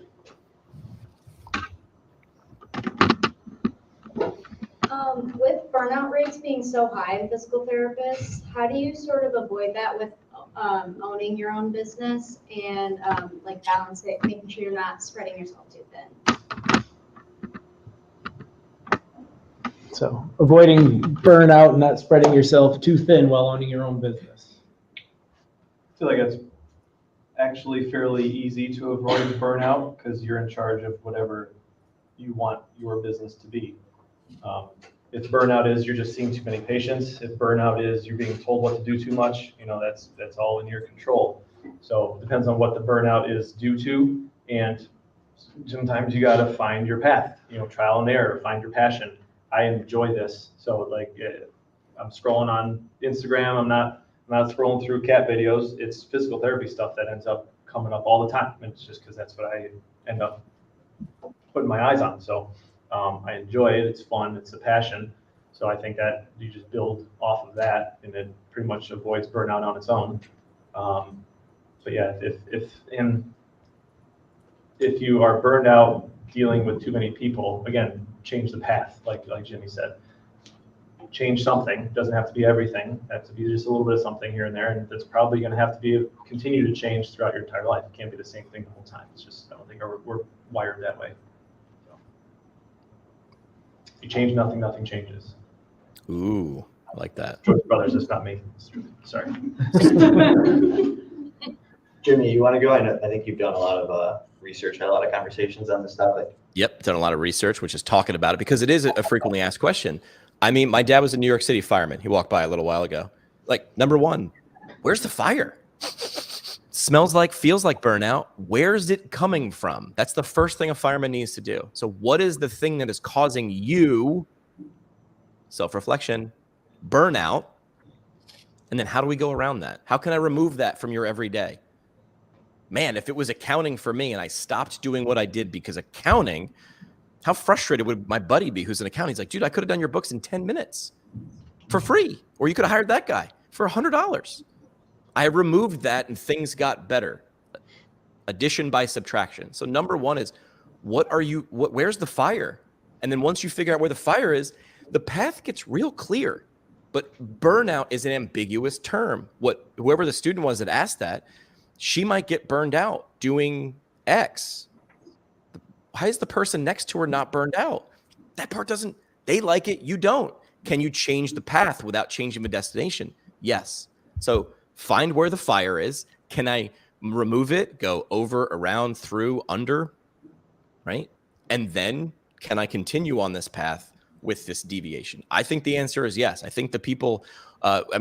With burnout rates being so high in physical therapists, how do you sort of avoid that with owning your own business and like balance it, making sure you're not spreading yourself too thin? So avoiding burnout and not spreading yourself too thin while owning your own business. I feel like actually fairly easy to avoid burnout because you're in charge of whatever you want your business to be. If burnout is you're just seeing too many patients, if burnout is you're being told what to do too much, that's all in your control. So it depends on what the burnout is due to, and sometimes you got to find your path, trial and error, find your passion. I enjoy this, so I'm scrolling on Instagram. I'm not scrolling through cat videos. It's physical therapy stuff that ends up coming up all the time. It's just because that's what I end up putting my eyes on. So I enjoy it. It's fun. It's a passion. So I think that you just build off of that, and it pretty much avoids burnout on its own. But yeah, if you are burned out dealing with too many people, again, change the path, like Jimmy said. Change something. It doesn't have to be everything. It has to be just a little bit of something here and there, and that's probably going to have to continue to change throughout your entire life. It can't be the same thing the whole time. It's just, I don't think we're wired that way. So, if you change nothing, nothing changes. Ooh, I like that. George Brothers, that's not me. Sorry. Jimmy, you want to go? I think you've done a lot of research, had a lot of conversations on this topic. Yep, done a lot of research, which is talking about it because it is a frequently asked question. I mean, my dad was a New York City fireman. He walked by a little while ago. Like, number one, where's the fire? Smells like, feels like burnout. Where's it coming from? That's the first thing a fireman needs to do. So what is the thing that is causing you, self-reflection, burnout? And then how do we go around that? How can I remove that from your everyday? Man, if it was accounting for me and I stopped doing what I did because accounting, how frustrated would my buddy be who's an accountant? He's like, dude, I could have done your books in 10 minutes for free. Or you could have hired that guy for $100. I removed that and things got better. Addition by subtraction. So number one is, where's the fire? And then once you figure out where the fire is, the path gets real clear. But burnout is an ambiguous term. Whoever the student was that asked that, she might get burned out doing X. Why is the person next to her not burned out? That part doesn't, they like it, you don't. Can you change the path without changing the destination? Yes. So find where the fire is. Can I remove it, go over, around, through, under, right? And then can I continue on this path with this deviation? I think the answer is yes. I think the people, what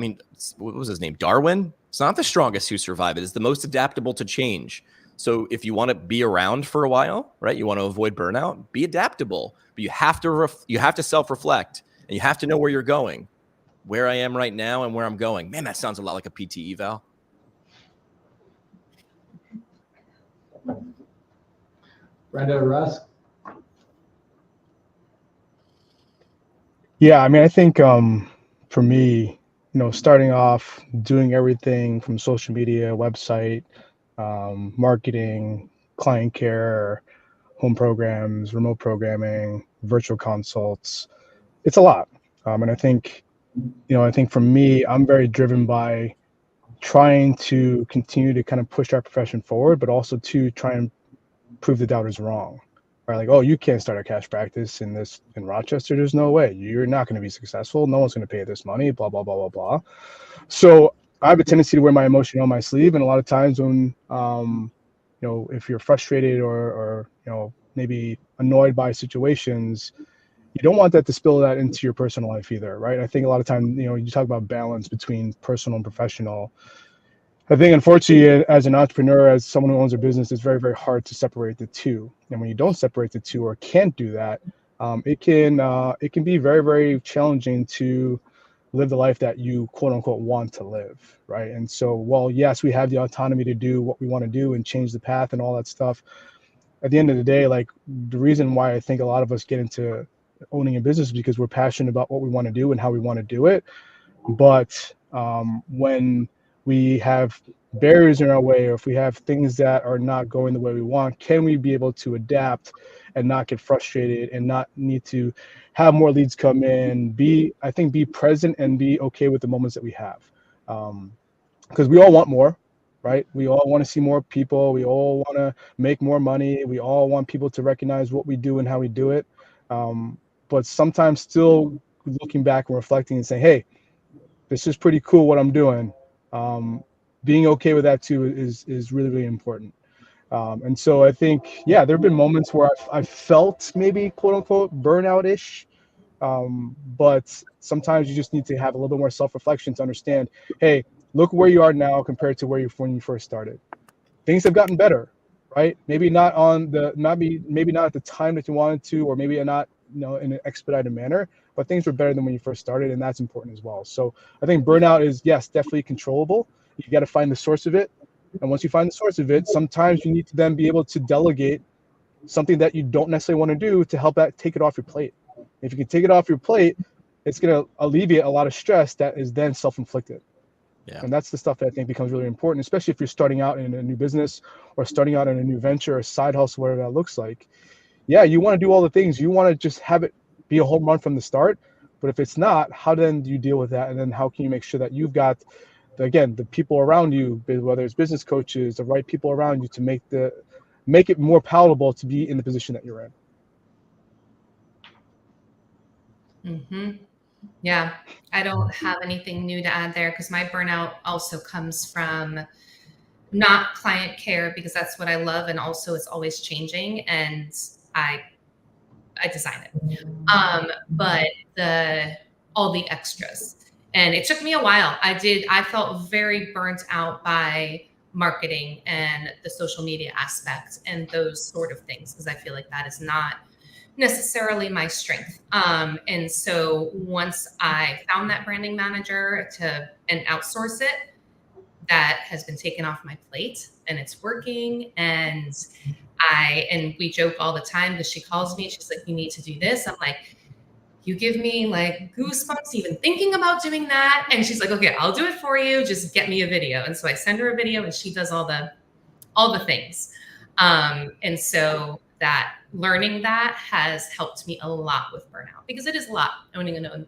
was his name? Darwin? It's not the strongest who survive. It is the most adaptable to change. So if you want to be around for a while, right? You want to avoid burnout, be adaptable, but you have to self-reflect and you have to know where you're going, where I am right now and where I'm going. Man, that sounds a lot like a PT eval. Brenda, Russ? Yeah, I mean, I think for me, starting off doing everything from social media, website, marketing, client care, home programs, remote programming, virtual consults, it's a lot. And I think for me, I'm very driven by trying to continue to kind of push our profession forward, but also to try and prove the doubters wrong. Right? Like, oh, you can't start a cash practice in Rochester. There's no way. You're not going to be successful. No one's going to pay this money, blah, blah, blah, blah, blah. So I have a tendency to wear my emotion on my sleeve. And a lot of times when, if you're frustrated or maybe annoyed by situations, you don't want that to spill that into your personal life either, right? I think a lot of time, you talk about balance between personal and professional. I think, unfortunately, as an entrepreneur, as someone who owns a business, it's very, very hard to separate the two. And when you don't separate the two or can't do that, it can be very, very challenging to live the life that you, quote unquote, want to live, right? And so, while yes, we have the autonomy to do what we want to do and change the path and all that stuff, at the end of the day, like, the reason why I think a lot of us get into owning a business is because we're passionate about what we want to do and how we want to do it. But when we have barriers in our way, or if we have things that are not going the way we want, can we be able to adapt and not get frustrated and not need to have more leads come in, be present and be okay with the moments that we have. Because we all want more, right? We all want to see more people. We all want to make more money. We all want people to recognize what we do and how we do it. But sometimes still looking back and reflecting and saying, hey, this is pretty cool what I'm doing. being okay with that too is really, really important. And so I think, yeah, there have been moments where I've felt maybe quote unquote burnout-ish. But sometimes you just need to have a little bit more self-reflection to understand, hey, look where you are now compared to where you when you first started. Things have gotten better, right? Maybe not maybe not at the time that you wanted to, or maybe not, in an expedited manner, but things were better than when you first started, and that's important as well. So I think burnout is, yes, definitely controllable. You got to find the source of it. And once you find the source of it, sometimes you need to then be able to delegate something that you don't necessarily want to do to help that take it off your plate. If you can take it off your plate, it's going to alleviate a lot of stress that is then self-inflicted. Yeah. And that's the stuff that I think becomes really important, especially if you're starting out in a new business or starting out in a new venture or side hustle, whatever that looks like. Yeah, you want to do all the things. You want to just have it be a home run from the start. But if it's not, how then do you deal with that? And then how can you make sure that you've got, again, the people around you, whether it's business coaches, the right people around you to make it more palatable to be in the position that you're in. Yeah, I don't have anything new to add there because my burnout also comes from not client care, because that's what I love, and also it's always changing, and I design it. But all the extras, and it took me a while. I felt very burnt out by marketing and the social media aspect and those sort of things, because I feel like that is not necessarily my strength. And so once I found that branding manager and outsource it, that has been taken off my plate and it's working. And we joke all the time because she calls me, she's like, you need to do this. I'm like, you give me like goosebumps even thinking about doing that. And she's like, okay, I'll do it for you. Just get me a video. And so I send her a video and she does all the things. And so that learning that has helped me a lot with burnout, because it is a lot owning your own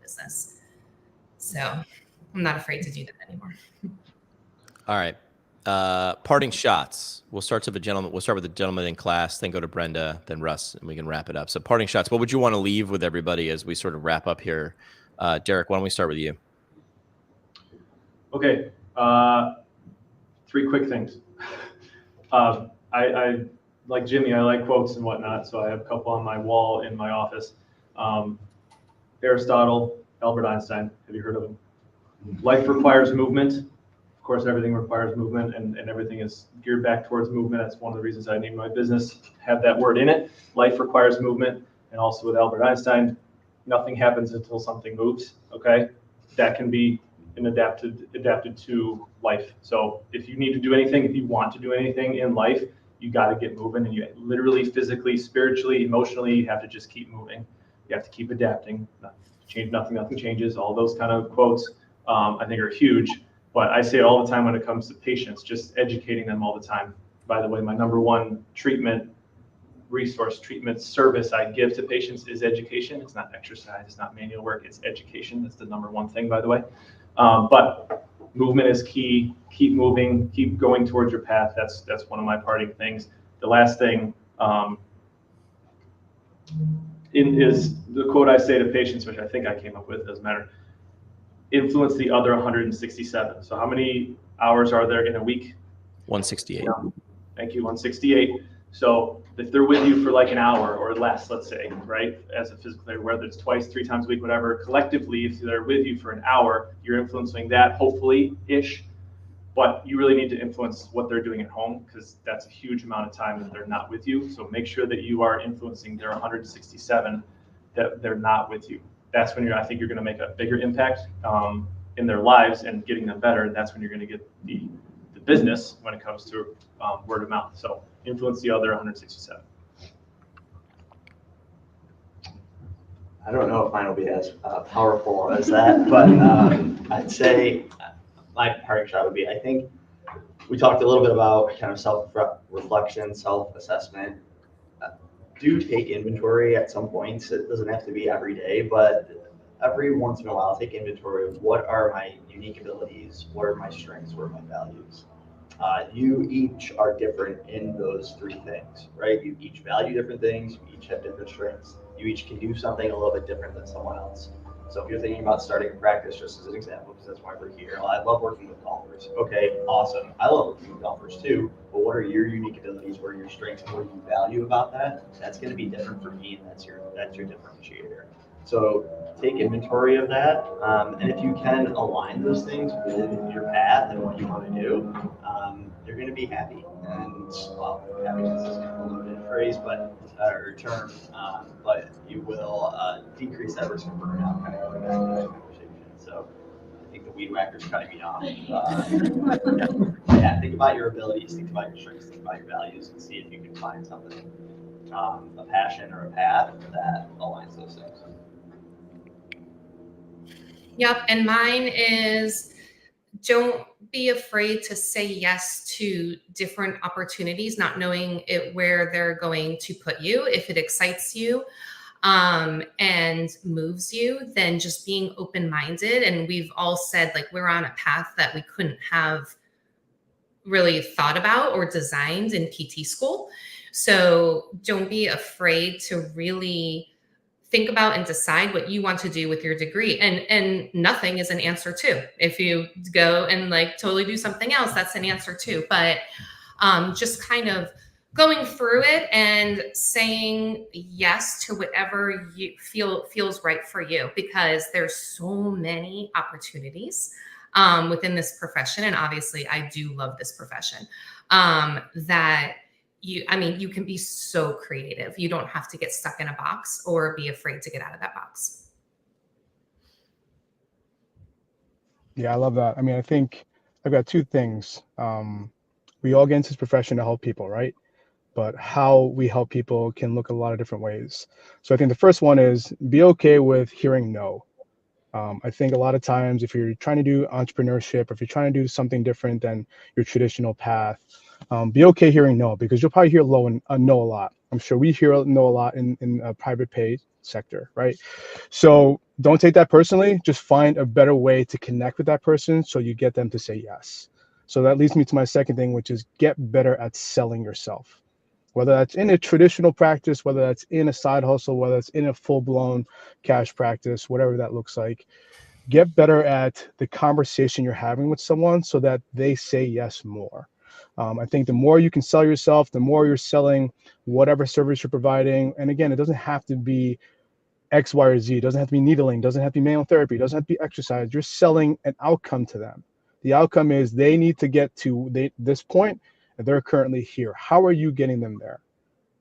business. So I'm not afraid to do that anymore. All right. Parting shots. We'll start with the gentleman in class, then go to Brenda, then Russ, and we can wrap it up. So parting shots. What would you want to leave with everybody as we sort of wrap up here? Derek, why don't we start with you? Okay. 3 quick things. I like Jimmy, I like quotes and whatnot, so I have a couple on my wall in my office. Aristotle, Albert Einstein, have you heard of him? Life requires movement. Of course, everything requires movement, and everything is geared back towards movement. That's one of the reasons I named my business, have that word in it. Life requires movement. And also with Albert Einstein, nothing happens until something moves, okay? That can be adapted to life. So if you need to do anything, if you want to do anything in life, you got to get moving, and you literally, physically, spiritually, emotionally, you have to just keep moving. You have to keep adapting. Change nothing changes. All those kind of quotes, I think, are huge. But I say it all the time when it comes to patients, just educating them all the time. By the way, my number one treatment service I give to patients is education. It's not exercise, it's not manual work, it's education. That's the number one thing, by the way. But movement is key. Keep moving, keep going towards your path. That's one of my parting things. The last thing is the quote I say to patients, which I think I came up with, doesn't matter. Influence the other 167. So how many hours are there in a week? 168. No. Thank you, 168. So if they're with you for like an hour or less, let's say, right, as a physical therapist, whether it's twice, 3 times a week, whatever, collectively, if they're with you for an hour, you're influencing that, hopefully-ish. But you really need to influence what they're doing at home, because that's a huge amount of time that they're not with you. So make sure that you are influencing their 167 that they're not with you. That's when I think you're going to make a bigger impact in their lives and getting them better. And that's when you're going to get the business when it comes to word of mouth. So influence the other 167. I don't know if mine will be as powerful as that, but I'd say my parting shot would be, I think we talked a little bit about kind of self-reflection, self-assessment. Do take inventory at some points. It doesn't have to be every day, but every once in a while, take inventory of what are my unique abilities, what are my strengths, what are my values. You each are different in those 3 things, right? You each value different things, you each have different strengths, you each can do something a little bit different than someone else. So if you're thinking about starting a practice, just as an example, because that's why we're here, I love working with golfers. Okay, awesome. I love working with golfers too, but what are your unique abilities? What are your strengths? What do you value about that? That's going to be different for me, and that's your differentiator. So take inventory of that, and if you can align those things with your path and what you want to do, you're going to be happy. And well, happiness is kind of a loaded phrase, but or term, but you will decrease that risk of burnout. Kind of going back to that conversation. So I think the weed whacker's cutting me off. Yeah, think about your abilities, think about your strengths, think about your values, and see if you can find something, a passion or a path that aligns those things. Yep. And mine is, don't be afraid to say yes to different opportunities, not knowing where they're going to put you. If it excites you and moves you, then just being open-minded. And we've all said, like, we're on a path that we couldn't have really thought about or designed in PT school. So don't be afraid to really think about and decide what you want to do with your degree. And nothing is an answer too. If you go and like totally do something else, that's an answer too. But just kind of going through it and saying yes to whatever you feels right for you, because there's so many opportunities within this profession. And obviously I do love this profession, that you can be so creative. You don't have to get stuck in a box or be afraid to get out of that box. Yeah, I love that. I mean, I think I've got two things. We all get into this profession to help people, right? But how we help people can look a lot of different ways. So I think the first one is be okay with hearing no. I think a lot of times if you're trying to do entrepreneurship, or if you're trying to do something different than your traditional path, be okay hearing no, because you'll probably hear no a lot. I'm sure we hear no a lot in a private pay sector, right? So don't take that personally. Just find a better way to connect with that person so you get them to say yes. So that leads me to my second thing, which is get better at selling yourself. Whether that's in a traditional practice, whether that's in a side hustle, whether it's in a full-blown cash practice, whatever that looks like, get better at the conversation you're having with someone so that they say yes more. I think the more you can sell yourself, the more you're selling whatever service you're providing. And again, it doesn't have to be X, Y, or Z. It doesn't have to be needling. It doesn't have to be manual therapy. It doesn't have to be exercise. You're selling an outcome to them. The outcome is they need to get to this point, and they're currently here. How are you getting them there,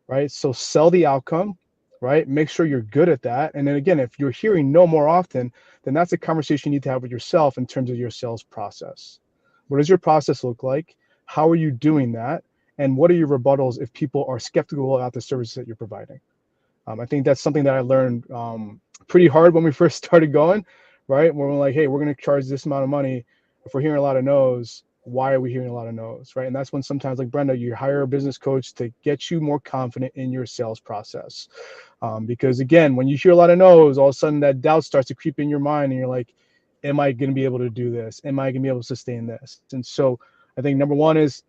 right? So sell the outcome, right? Make sure you're good at that. And then again, if you're hearing no more often, then that's a conversation you need to have with yourself in terms of your sales process. What does your process look like? How are you doing that? And what are your rebuttals if people are skeptical about the services that you're providing? I think that's something that I learned pretty hard when we first started going, right? When we're like, hey, we're going to charge this amount of money. If we're hearing a lot of no's, why are we hearing a lot of no's, right? And that's when sometimes, like Brenda, you hire a business coach to get you more confident in your sales process. Because again, when you hear a lot of no's, all of a sudden that doubt starts to creep in your mind and you're like, am I going to be able to do this? Am I going to be able to sustain this? And so I think number one is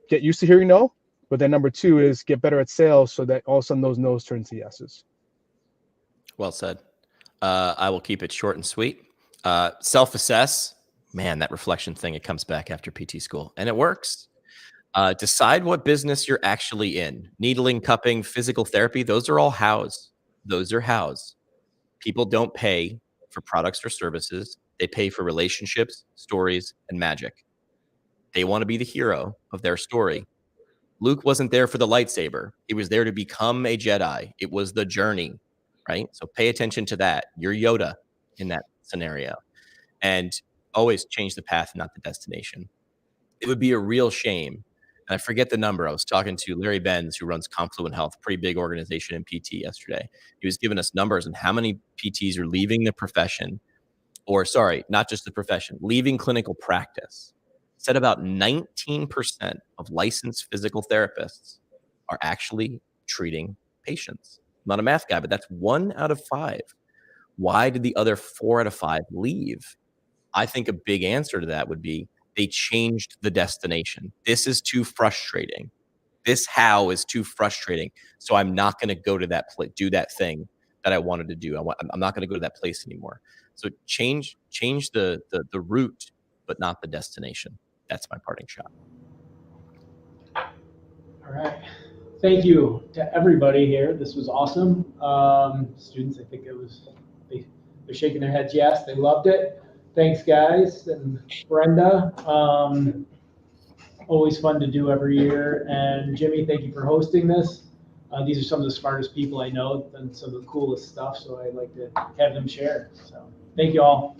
get used to hearing no, but then number two is get better at sales so that all of a sudden those no's turn to yeses. Well said. I will keep it short and sweet. Self-assess. Man, that reflection thing, it comes back after PT school and it works. Decide what business you're actually in. Needling, cupping, physical therapy, those are all hows. Those are hows. People don't pay for products or services. They pay for relationships, stories, and magic. They want to be the hero of their story. Luke wasn't there for the lightsaber. He was there to become a Jedi. It was the journey, right? So pay attention to that. You're Yoda in that scenario. And always change the path, not the destination. It would be a real shame. And I forget the number. I was talking to Larry Benz, who runs Confluent Health, pretty big organization in PT yesterday. He was giving us numbers on how many PTs are leaving the profession, or sorry, not just the profession, leaving clinical practice. Said about 19% of licensed physical therapists are actually treating patients. I'm not a math guy, but that's 1 out of 5. Why did the other 4 out of 5 leave? I think a big answer to that would be they changed the destination. This is too frustrating. This how is too frustrating. So I'm not going to go to that place, do that thing that I wanted to do. I'm not going to go to that place anymore. So change the route, but not the destination. That's my parting shot. All right. Thank you to everybody here. This was awesome. Students, I think they're shaking their heads yes, they loved it. Thanks, guys. And Brenda, always fun to do every year. And Jimmy, thank you for hosting this. These are some of the smartest people I know and some of the coolest stuff, so I'd like to have them share. So thank you all.